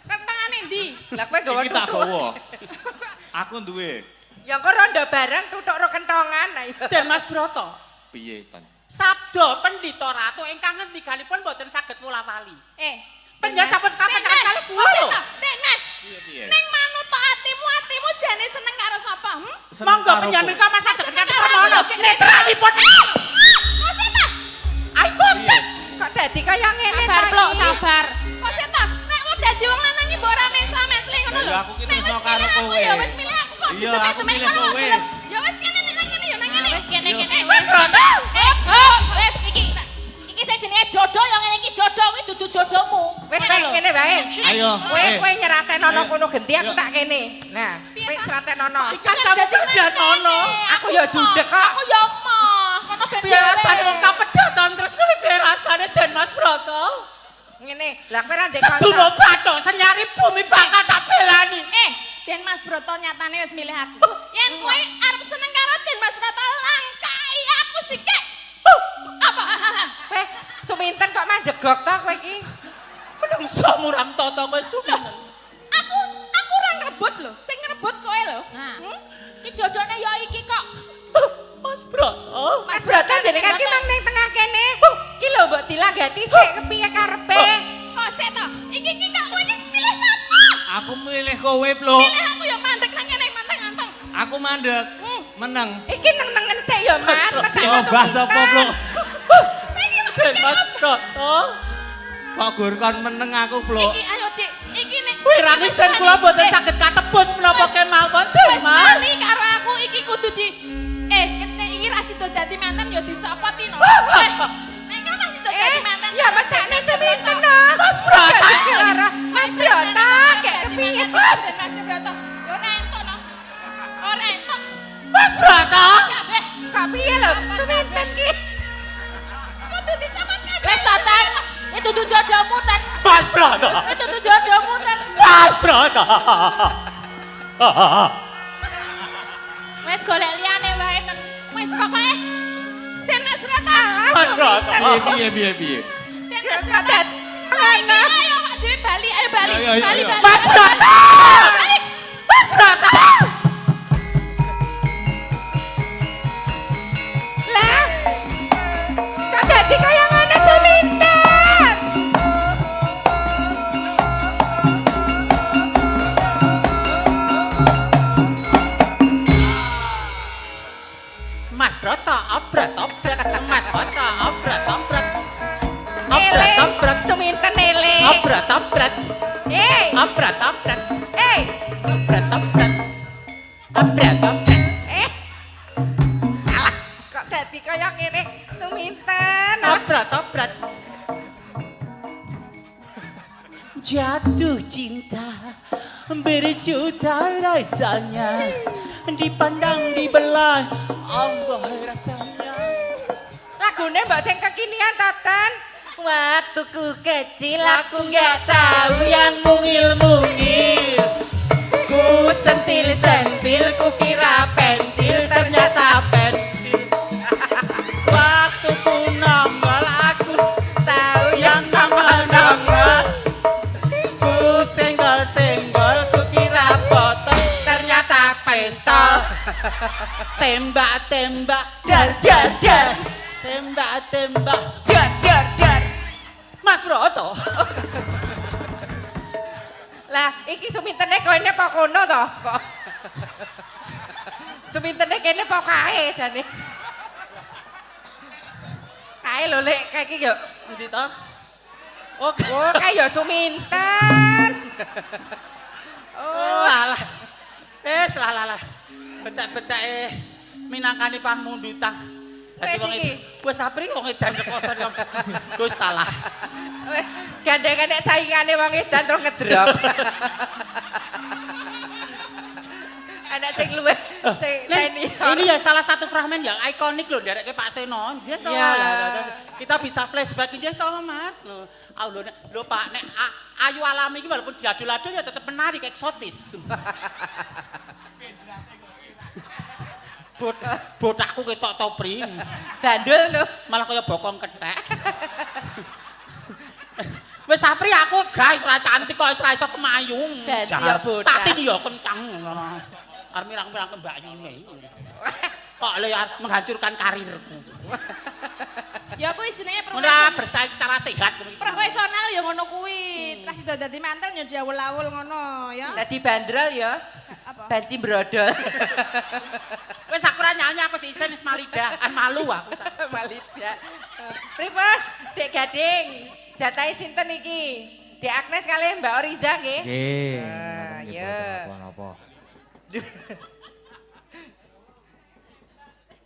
Kentangane ndi? Lah kowe gawa Iki tak tutuk. bawa. Aku duwe. Ya kok rondo barang tutuk ro kentongan. Ayo. Den Mas Broto. Piye, Tan? Sabda Pendhita Ratu ingkang ngendikanipun boten saged wula-wali. Penjajah Tenas. kali kuwi lho. Tenas. Piye? Ning manut atimu jane seneng karo sapa? Monggo penjamin Mas saged kan promono. Netranipun. Kok sih ta? Ai konten. Kok dadi kaya ngene Sabar, ta? Plok, iki? sabar. Kok sih ta? Nek wong dadi wong lanang iki mbok ora mesla-mesli ngono lho. Ya aku ki Nek tresno wis karo milih aku kowe. ya wis milih aku kok Iya, ditemek-temek aku milih karo kowe. film. Ya wis kene nek nang kene ya nang kene. Wes kene-kene Mas Broto. wes iki sing jenenge jodoh yang ngene iki jodoh kuwi dudu jodohmu. Wis kene wae. Ayo. Kowe nyeratenono kono genti aku tak kene. Nah, kowe nyeratenono. Ikan campur dan ono. Aku ya judek kok. Aku ya emoh. Ngono ben Piye rasane wong kapedhatan terus piye rasane Den Mas Broto? Ngene. Lah kowe ra ndek Seduno bathok senyari bumi bakal tak belani. Den Mas Broto nyatane wis milih aku. Yen kowe arep seneng karo Den Mas Broto langkai aku sikik. Apa? Suminten kok manjegok to kowe iki? Menungso murang tata kowe suminten. Aku ora ngrebut lho. Sing ngrebut kowe lho. Nah, iki jodohne ya iki kok. Mas Broto. Mas Broto jenengan ki nang ning tengah kene. Ki lho mbok dilanggati sik kepiye karepe? Kok sik to? Iki kok kowe iki milih sapa? Aku milih kowe, Pluk. Milih aku ya mandek nang kene manteng-anteng. Aku mandek. Meneng. Iki neng-nengen sik ya, Mas. Coba sapa, Pluk? Den Mas Broto. Kok gur kon meneng aku, Pluk. Iki ayo Dik, iki nek Wirang isen kula boten saged katebus menapa kemawon Den wis Mas. mali karo aku iki kudu di nek iki ra sida dadi manten ya dicopoti no. Nek kan ra sida dadi manten. Ya mesane seminten no. Mas Broto. Mas Broto kayak kepiye? Den Mas Broto. Yo nek entuk no. Ora entuk. Mas Broto. Kabeh Kok piye lho? Seminten ki. kudu dicopot kabeh. Wes Tatan, itu dudu jodohmu Tan. Mas Broto. Itu dudu jodohmu Tan. Mas Broto. Wes golek liyane wae Tan. Wis pokoke Den Mas Broto. Mas Broto. Piye? Den Mas Broto. Ayo Pak Dewi bali, ayo bali. Ayo, ayo, Bali ayo. bali. Mas Broto. Balik. Mas Broto. Lah. Kok dadi kaya ngono Suminten? Mas Broto, obrat. Mas Broto, obrat. Ele. Suminten ele. Obrat. Eh, Obrat. eh, Obrat. eh. Alah, kok dadi kaya ngene Suminten? Obrat. Jatuh cinta berjuta rasanya, dipandang dibelah Allah rasanya. Lagune mbok sing kekinian Tatan. Waktuku kecil Aku nggak tahu yang mungil-mungil, ku sentil-sentil, ku kira pentil, ternyata pentil. Waktu ku nongol, aku tahu yang nongol-nongol, ku senggol-senggol, ku kira botol, ternyata pistol. Tembak-tembak, dar. Tembak-tembak, Dar. Mas Broto. Lah, iki Sumintene koene apa kono to? Kok. Sumintene kene apa kae jane? Kae lho Lek, kae iki yo. Endi to? Oke. Oh, kae yo Suminten. Oh, alah. Lah. Betak-betak minangkani pamundhutan. Dadi Wes wong iki. wis apri wong edan rekosan kok. Gus talah. Gandeng-gandeng saingane wong edan terus ngedrop. Anak sing luwih sing Ini ya salah satu fragmen yang ikonik loh nderekke Pak Seno. Nggih to. Ya. Kita bisa flashback nggih to, Mas. Lho Pak, nek Ayu Alami iki walaupun diadul-adul ya tetep menarik eksotis. Botakku ketok to Pri. Bandul lho. Malah kaya bokong kethek. Wis Sapri aku guys ora cantik kok ora iso kemayung. Ganti ya botak. Tatin ya kencang. Arep mirang-mirang ke mbakyune. Kok le menghancurkan karirku. Ya kuwi jenenge Ora bersaing secara sehat. profesional ya ngono kuwi. Terus sida dadi mantel ya diawul-awul ngono ya. Dadi bandrol ya. Apa? Banci brodol. Wis aku ora nyanyi aku sih isin wis malida. Malu aku. Malida. Pripun? Dek Gading. Jatahe sinten iki? Dek Agnes kali Mbak Oriza nggih? Nggih. Ya. Apa-apa.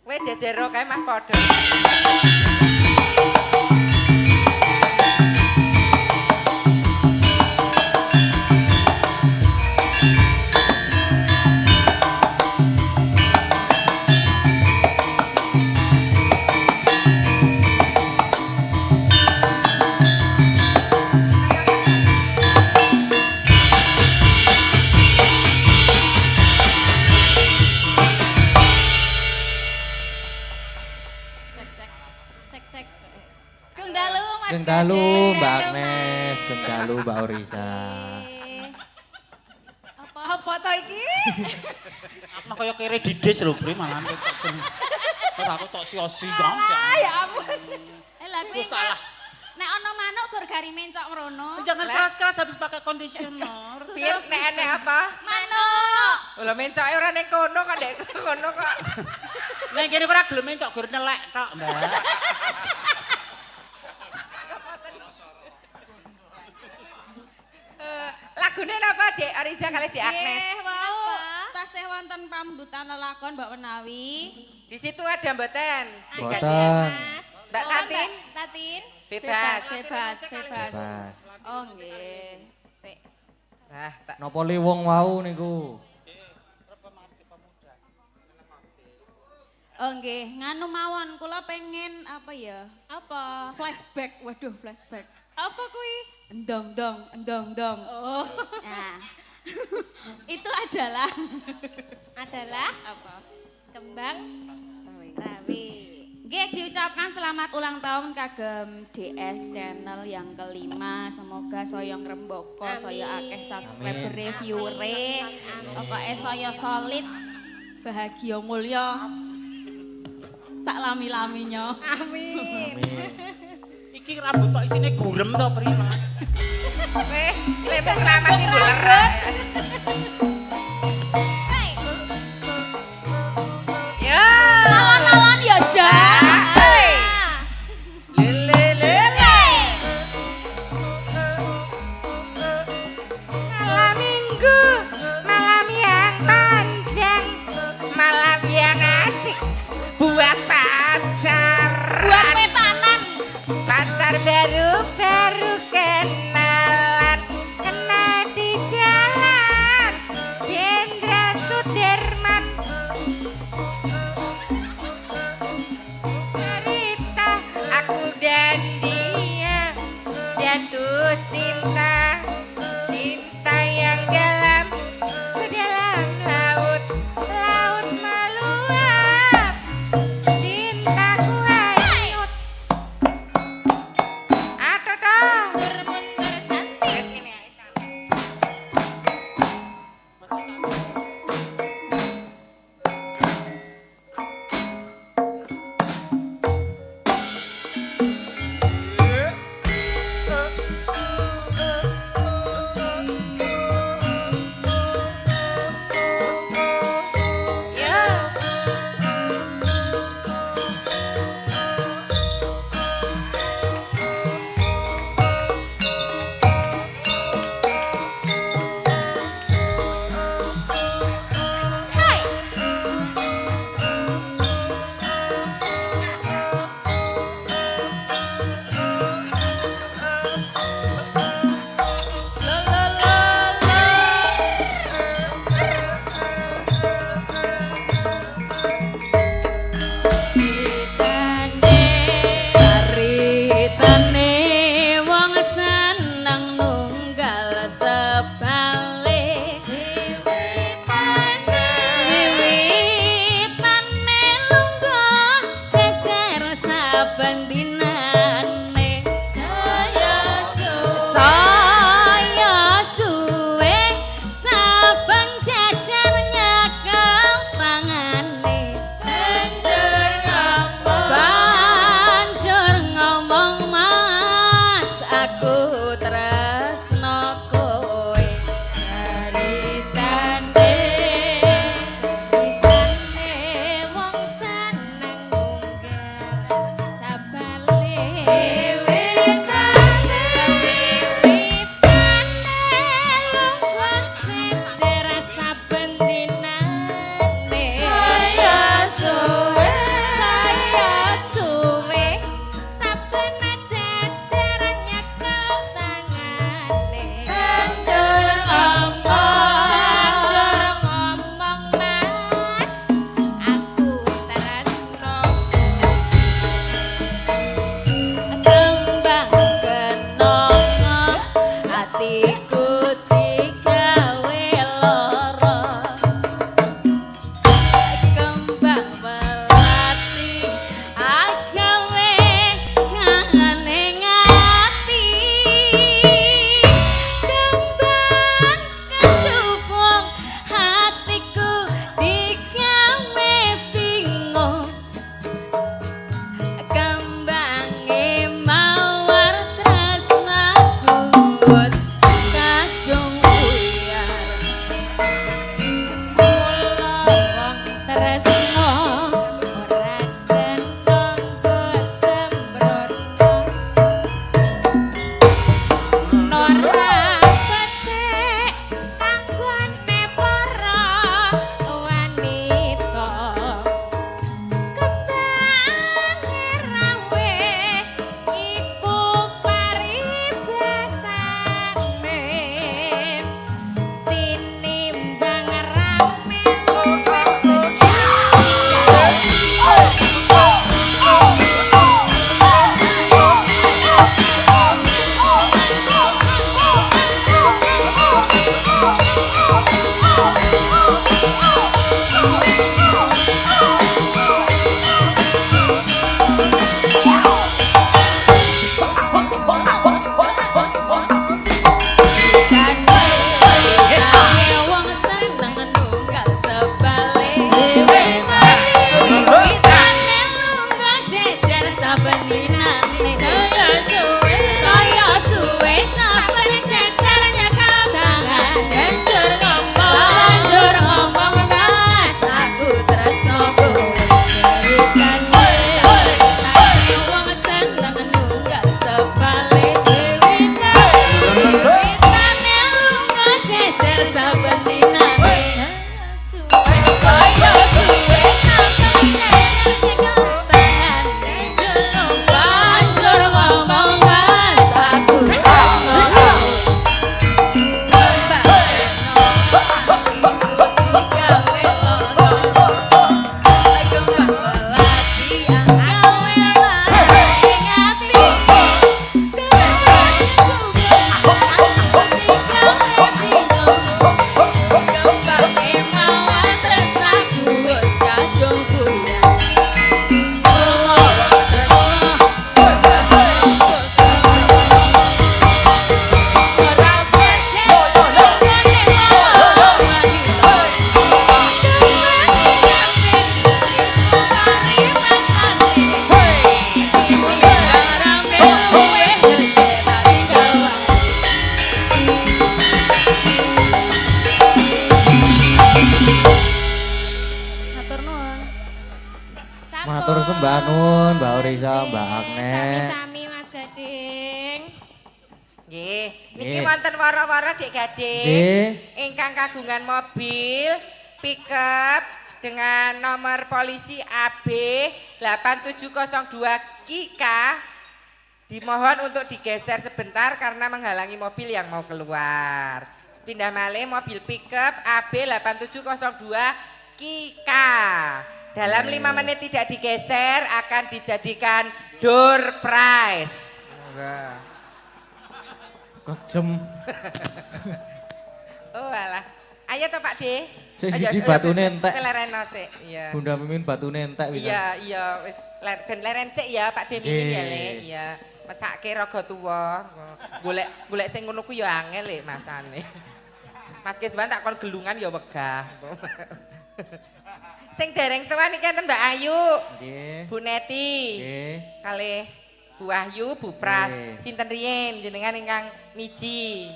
Wes jejero kae mah padha. Cek. Sugeng dalu Mas. Sugeng dalu Gading. Mbak Agnes, sugeng dalu Mbak Orisa. Apa to iki? Aku kaya kere didis lho Pri malah kok jen. Ora aku tok siosi gampang. Ya ampun. Lah kuwi Wis tak lah. nek ana manuk gur gari mencok mrono. Jangan keras-keras habis pakai conditioner. Piye nek apa? Manuk. Lho mencoke ora ning kono kok ndek kono kok. Nek kene ora gelem mencok gur nelek tok, Mbak. Lagune napa Dek Ariza kali Dek Agnes? Nggih, wau. Tasih wonten pambutan lelakon Mbak Menawi. Di situ ada mboten? Mboten. Mbak Tatin? Tatin. Bebas. Bebas. Bebas. Oh nggih. Sik. Nah, tak Napa li wong wau niku? Oh nggih, nganu mawon kula pengen apa ya? Apa? Flashback. Waduh, flashback. Apa kuwi? Endong. Oh. Nah. Itu adalah apa? Kembang rawi. Nggih diucapkan selamat ulang tahun kagem DS channel yang kelima. Semoga saya ngrembaka, saya akeh subscriber viewer-e. Pokoke saya solid, bahagia mulya. Sak lami-laminya. Amin. Iki rambut kok isine gurem to Pri malah. lembek keramat iku lerah. Ya. Alon-alon ya, Jan. Lele. Malam minggu, malam yang panjang, malam yang asik buat pacar. Buat petanan. Pacar baru kenalan, kena di jalan. saben dinane saya suwe nang banjur ngomong mas aku Matur sembah nuwun Mbak Orisa, Mbak Agnes. Sami-sami Mas Gading. Nggih, niki wonten wara-wara Dik Gading. Nggih. Ingkang kagungan mobil pickup dengan nomor polisi AB 8702 KIKA dimohon untuk digeser sebentar karena menghalangi mobil yang mau keluar. Pindah malih mobil pickup AB 8702 KIKA. Dalam 5 menit tidak digeser akan dijadikan door prize. Kejem. Oh alah. Ayo toh Pak D. Sing siji batune entek. Lereno sik. Iya. Bunda Mimin batune entek wis. Iya, wis ben leren sik ya Pak D Mimin ya Le. Iya. Mesake raga tuwa. Golek sing ngono ku ya angel Le masane. Mas Kesban tak kon gelungan ya wegah. Sing dereng sowan iki enten Mbak Ayu. Nggih. Bu Neti. Nggih. Kalih Bu Wahyu, Bu Pras. Sinten riyin jenengan ingkang miji?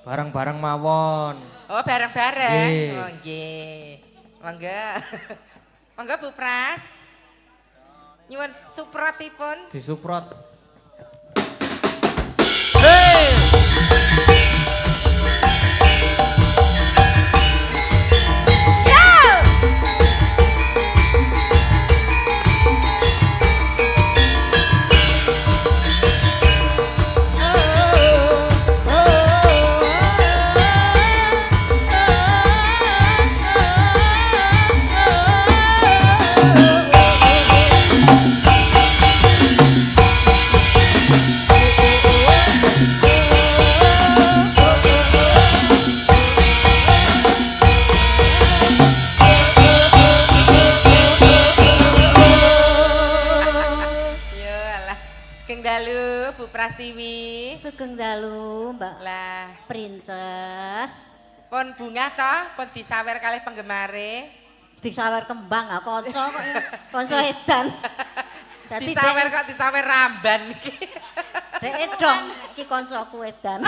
Bareng-bareng mawon. Oh, bareng-bareng. Nggih. Oh, nggih. Mangga. Mangga Bu Pras. Nyuwun suprotipun. Disuprot. Prastiwi. Sugeng dalu, Mbak. Lah, Princess. Pun bunga toh, pun disawer kalih penggemare. Disawer kembang, kanca kok kanca edan. Dadi disawer kok disawer ramban iki. Dek dong iki kancaku edan.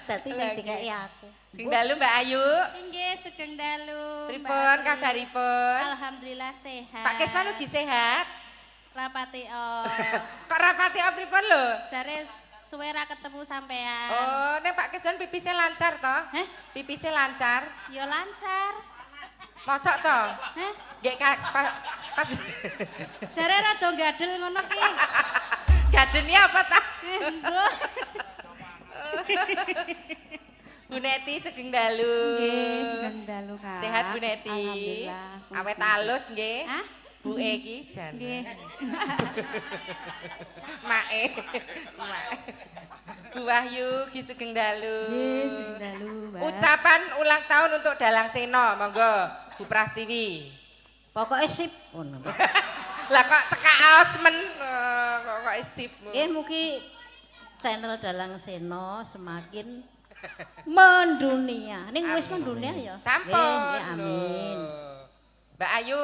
Dadi sing dikeki aku. Sugeng dalu Mbak Ayu. Nggih, sugeng dalu. Pripun kabaripun? Alhamdulillah sehat. Pak Keswan ugi sehat? Rapati Kok rapati pripun lho? jare suwe ra ketemu sampean. Oh, nek Pak Keswan pipisnya lancar toh? Heh? Pipisnya lancar? Ya lancar. Mosok toh? Heh? Nggih pas Jare rada gadel ngono ki. gadeni apa ta? Bro. Bu Neti sugeng dalu. Nggih, sugeng dalu, Kak. Sehat Bu Neti. Alhamdulillah. Awet alus nggih. Hah? Bu Eki jan. Nggih. Mae. Bu Wahyu ki sugeng dalu. Nggih, sugeng dalu, Mbak. Ucapan ulang tahun untuk Dalang Sena, monggo Bu Prastiwi. Pokoke sip ngono. Lah kok cekak aos men kok sip. Nggih mugi channel Dalang Sena semakin mendunia. Ning wis mendunia ya. Sampun. Nggih, amin. Mbak Ayu.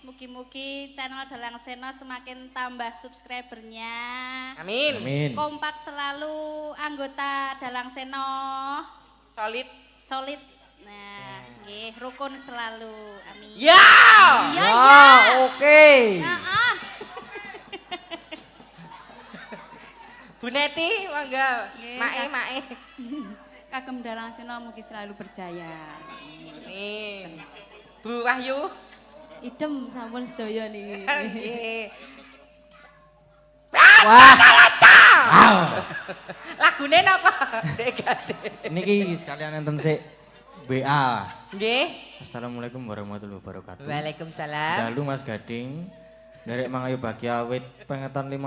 Mugi-mugi channel Dalang Sena semakin tambah subscribernya. Amin. Amin. Kompak selalu anggota Dalang Sena. Solid. Solid. Nah, nggih, rukun selalu. Amin. Ya. Ya, Oke. Heeh. Bu Neti, monggo. Nggih, Mae. kagem Dalang Sena mugi selalu berjaya. Amin. Bu Wahyu. Idem sampun sedaya niki. Nggih. Wah. Lagune napa? Dek Gade. Niki sekalian enten sik WA. Nggih. Assalamualaikum warahmatullahi wabarakatuh. Waalaikumsalam. Dalu Mas Gading. Derek Mangayu Bahagia awit pengetan 5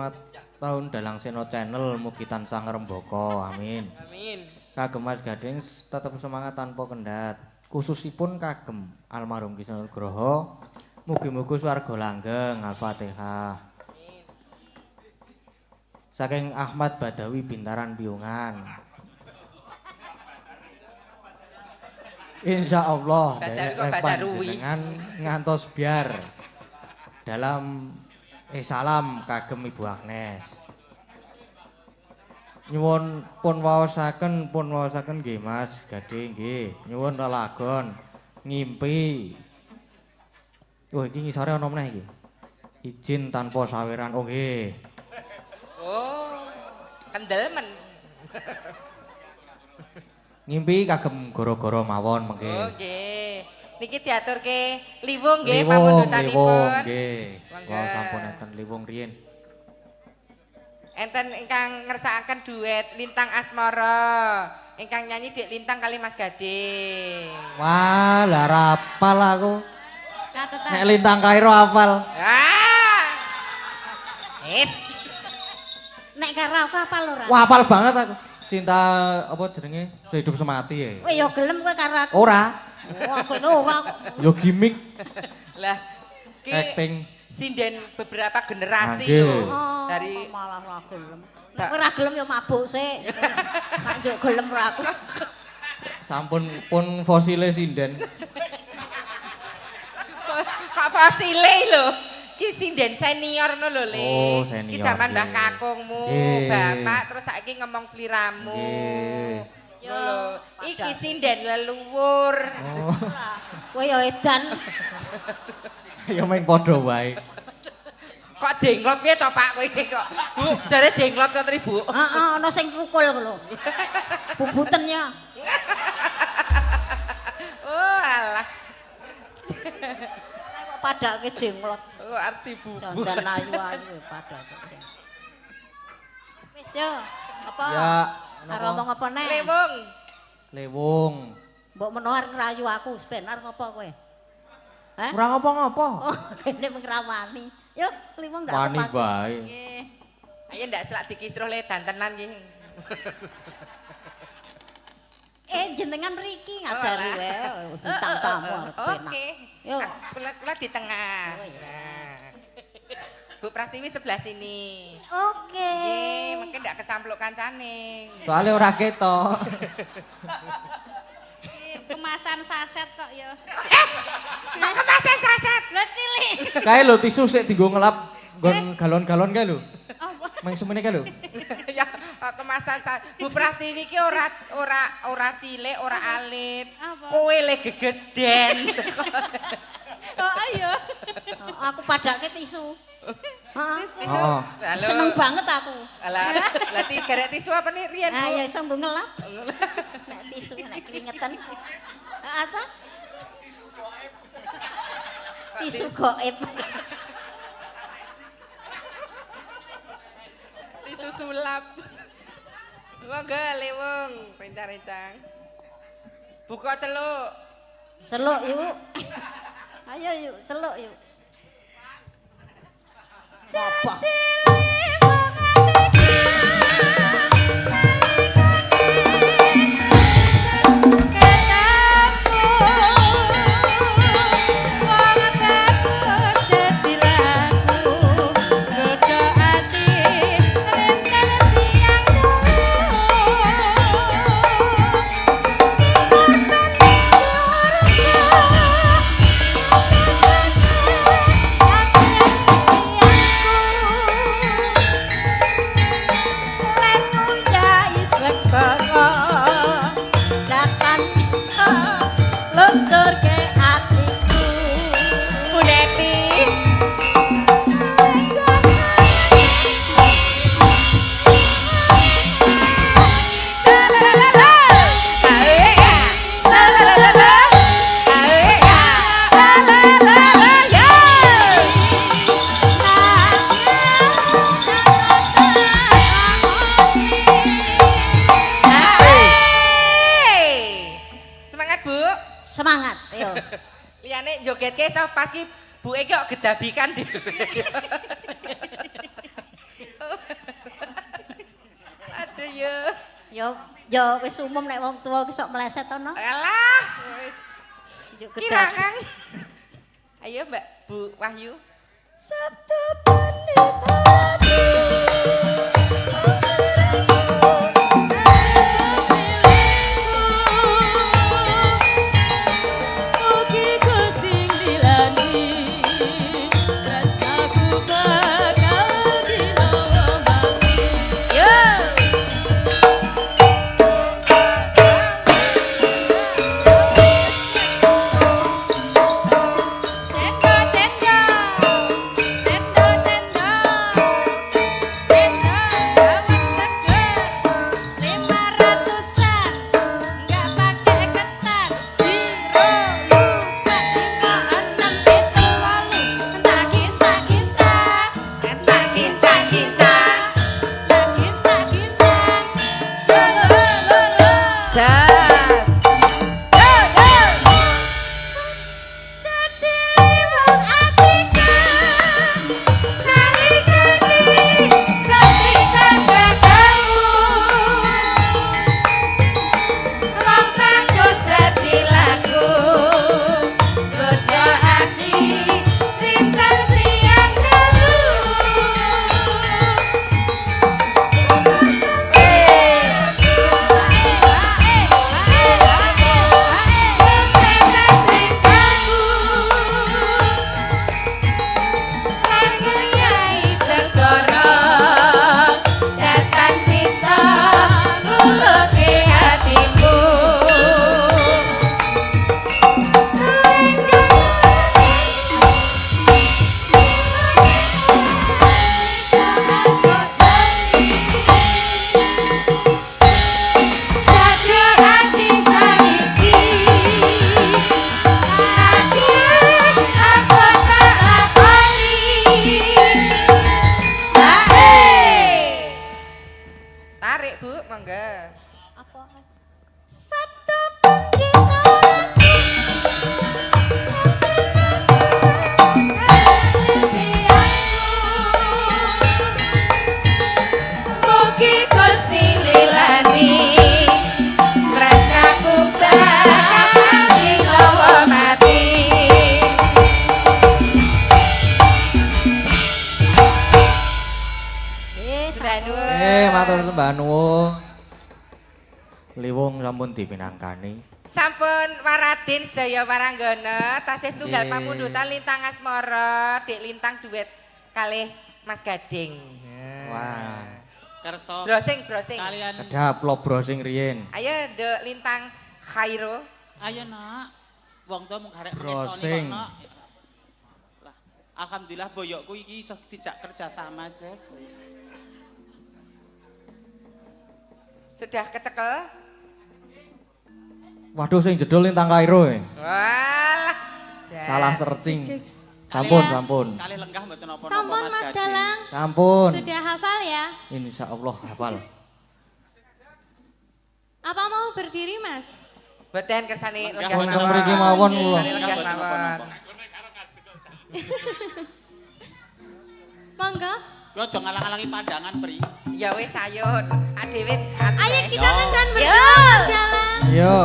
tahun Dalang Sena channel mugi tansah ngrembaka. Amin. Amin. Kagem Mas Gading tetap semangat tanpa kendat. Khususipun kagem almarhum Ki Nugroho mugi-mugi swarga langgeng. Al-Fatihah. Saking Ahmad Badawi Bintaran Piungan. Insya Allah Badawi kok Badawi. dengan ngantos biar dalam salam kagem Ibu Agnes. Nyuwun pun waosaken nggih Mas Gading nggih. Nyuwun lelagon ngimpi. Oh iki ngisore ana meneh iki. Izin tanpa saweran. Oh nggih. Oh. Kendel men. Ngimpi kagem goro-goro mawon mengke. Oh nggih. Niki diaturke liwung nggih Liwung pamundutanipun. nggih. Monggo. Wah sampun enten liwung riyin. Enten ingkang ngersakaken duet Lintang Asmara. Ingkang nyanyi Dek Lintang kali Mas Gading. Wah, lah rapal aku. Catetan. Nek Lintang Kairo hafal. Ah. Nek karaoke apal ora? Wah, hafal banget aku. Cinta apa jenenge? Sehidup semati ya. Kowe ya gelem kowe karo aku. Ora. Oh, kowe ora kok. Yo gimmick Lah ki acting. sinden beberapa generasi Nggih. lho. Oh, Dari malah ora gelem. Nek kowe ora gelem ya mabuk sik. Nek njuk gelem ora aku. Sampun pun fosile sinden. kok fosile lho. Ki sinden senior no lho, Le. Oh, senior, Ki zaman Mbah nggih. Kakungmu, Nggih. Bapak terus saiki ngomong sliramu. Nggih. Yo lho, iki sinden leluhur. Oh, Kowe ya edan. ya main padha wae. Kok jenglot piye to, Pak, kowe iki kok? Bu, jare jenglot to, Tri, Bu. Heeh, ana sing kukul lho. Bubuten ya. Oh, alah. Kok padake jenglot. Oh, arti bubu. Dandan ayu-ayu padake. Wis yo. Apa? Ya, Karo napa? ngomong apa neh? Lewung. Lewung. Mbok menawa ngrayu aku sebenar ngopo kowe? Hah? Ora ngapa-ngapa. Oh, kene mengrawani. Yo, liwung ndak Wani apa-apa. bae. Nggih. Ayo ndak selak dikisruh le dantenan nggih. Jenengan mriki ngajari wae bintang tamu arep enak. Oke. Yo. Kula di tengah. Nah. Bu Prastiwi sebelah sini. Oke. Nggih, mungkin ndak kesampluk kancane. Soale ora ketok. Kemasan saset kok ya. Kok kemasan saset? Lho cilik. Kae lho tisu sik dienggo ngelap nggon galon-galon kae lho. Main semene kae lho. Ya, kemasan saset. Bu Prastiwi iki ora cilik, ora alit. Apa? Kowe le gegeden. Oh ayo. Aku padake tisu. Heeh. Heeh. Halo. Seneng banget aku. Alah, lati garek tisu apa nih Rian? Nah, Bu? ya iso mbok ngelap. Nek tisu nek keringetan. Apa? Tisu goib. Tisu sulap. Monggo lewung, rencang-rencang. Buka celuk. Seluk yuk. Ayo yuk, seluk yuk. Apa? Aku Semangat, Bu. Semangat, ayo. Liyane jogetke so pas ki buke ki kok gedabikan dhewe. Aduh ya. Yo wis umum nek wong tuwa ki sok meleset to no. Alah. Wis Kirangan. Ayo Mbak Bu Wahyu. Sabtu pendeta matur sembah nuwun. Liwung sampun dipinangkani. Sampun Waradin sedaya waranggana tasih tunggal pamundutan Lintang Asmara, Dik Lintang duet kalih Mas Gading. Wah. Kerso. Browsing. Kalian. Kedap lo browsing riyen. Ayo Dek Lintang Khairo. Ayo nak. Wong tua mung karek browsing. Lah. Alhamdulillah boyokku iki iso dijak kerja sama, Jess. Sudah kecekel? Waduh sing jedul Lintang Kairo e. Walah. Salah searching. Sampun. Kali lenggah mboten napa-napa Sampun Mas Mas Gading. Dalang. Sampun. Sudah hafal ya? Insyaallah hafal. Apa mau berdiri Mas? Boten kersane lenggah Wonten mriki mawon kula. Lenggah mawon. Monggo. Kuwi aja ngalang-alangi pandangan, Pri. Ya wis ayo. Adewe. Ayo kita kencan berdua Mas Dalang. Yo.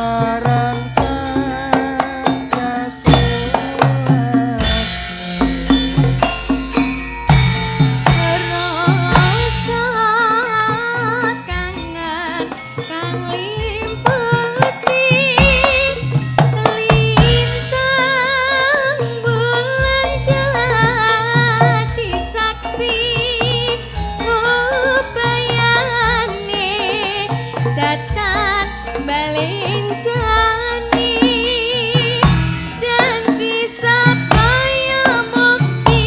marang sang Rasa kangen kang limpeti lintang bulan dadi saksi upayane datang balenjani janji sapaya mukti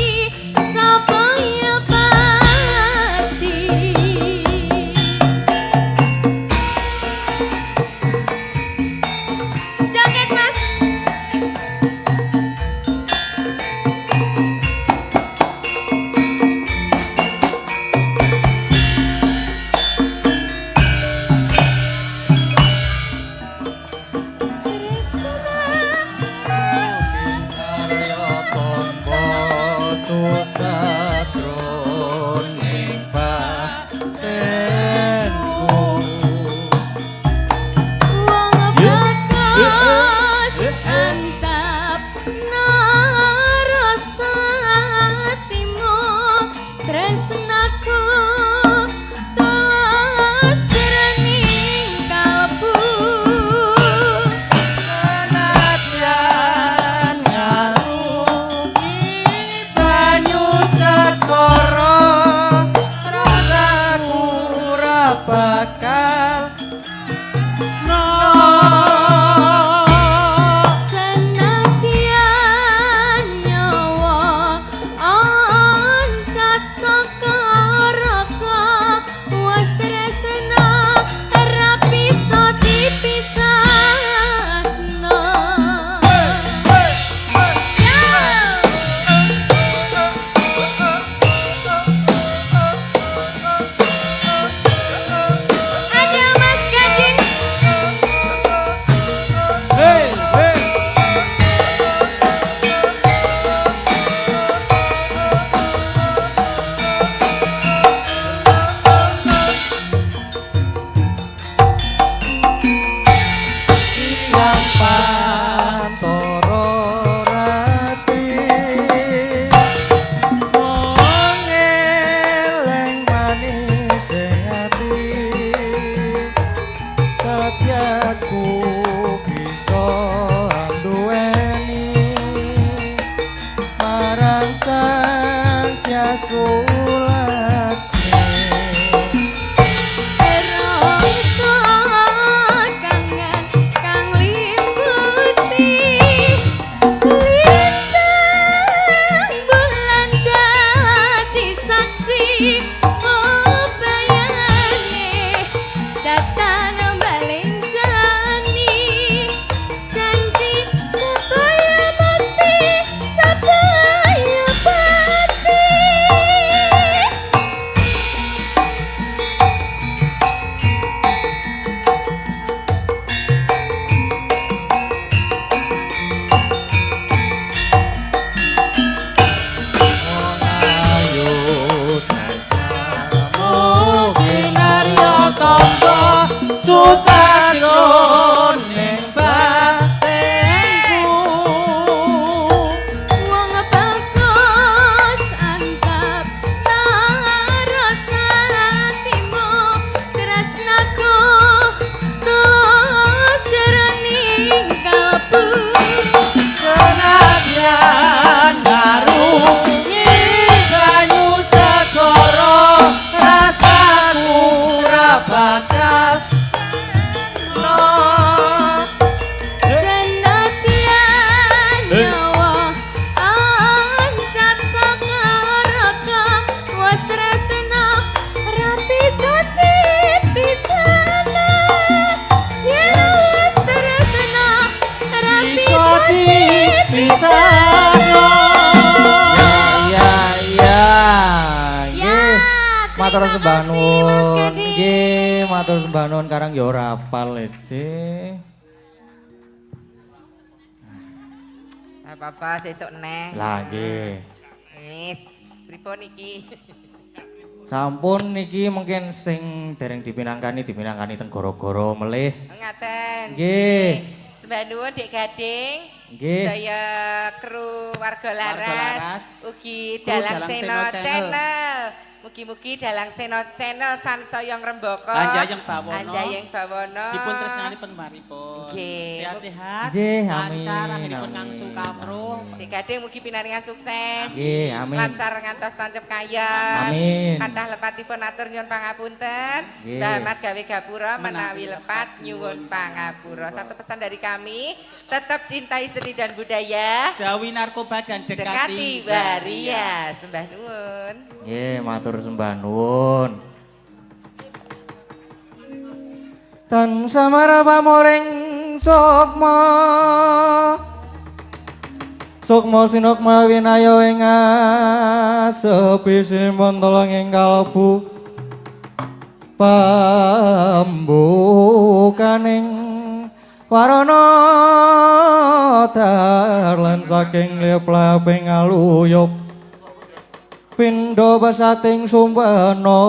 sapaya pati jaket mas Arya tombo susatron ing batenku wong bakas antap narasa atimu tresnaku tulus jroning kalbu Senajan ngarungi banyu sekara srasaku ora bakal senadyan nyawa angkat saka raka wis tresna ora bisa dipisahno Ada Mas Gading Hey, hey. Yang pantoro rati mengeleng manis ati setiaku bisa duweni marang sang Tyasku Laksmi rasa kangen kang liputi lintang bulan dadi saksi bayane datang balenjani janji supaya mati supaya pati ayu tresnamu ginarya tombo susah jroning batenku wong bagus antap narasa atimu tresnaku tulus jroning kalbu senadyan ngarungi banyu segara rasaku ora bakal seno senadyan nyawa angkat saka raka wis tresna ora bisa dipisahno yen wis tresna ora bisa bisa dipisahno ya ya Ya, matur terima sembah kasih, Mas nuwun Gading. nggih matur sembah nuwun karang ya ora apal Ece Apa-apa sesuk neh. lah nggih Wis, pripun iki? Sampun niki mungkin sing dereng dipinangkani teng gara-gara melih. Ngaten. Nggih. Sembah nuwun Dik Gading. Nggih. Saya kru Warga Laras. Ugi Dalang Seno Channel. Mugi-mugi Dalang Seno Channel sansaya ngrembaka. Anjayeng Bawono. Anjayeng Bawono. Dipun tresnanipun maripun. Nggih. Sehat-sehat. Nggih, amin. Lancar anggenipun ngangsu kamruh. Dik Gading mugi pinaringan sukses. Nggih, amin. Lancar ngantos tancep kaya. Amin. Kathah lepatipun atur nyuwun pangapunten. Nggih. Damat gawe gapura menawi lepat nyuwun pangapura. Satu pesan dari kami, tetap cintai seni dan budaya. Jauhi narkoba dan Dekati waria. Sembah nuwun. Nggih, matur sembah nuwun. Tan samara pamoring sukma. Sukma sinukma winaya ing asepi simpun tolong ing kalbu pambukaning warana darlan saking liep-laping aluyup pindha pesating sumpena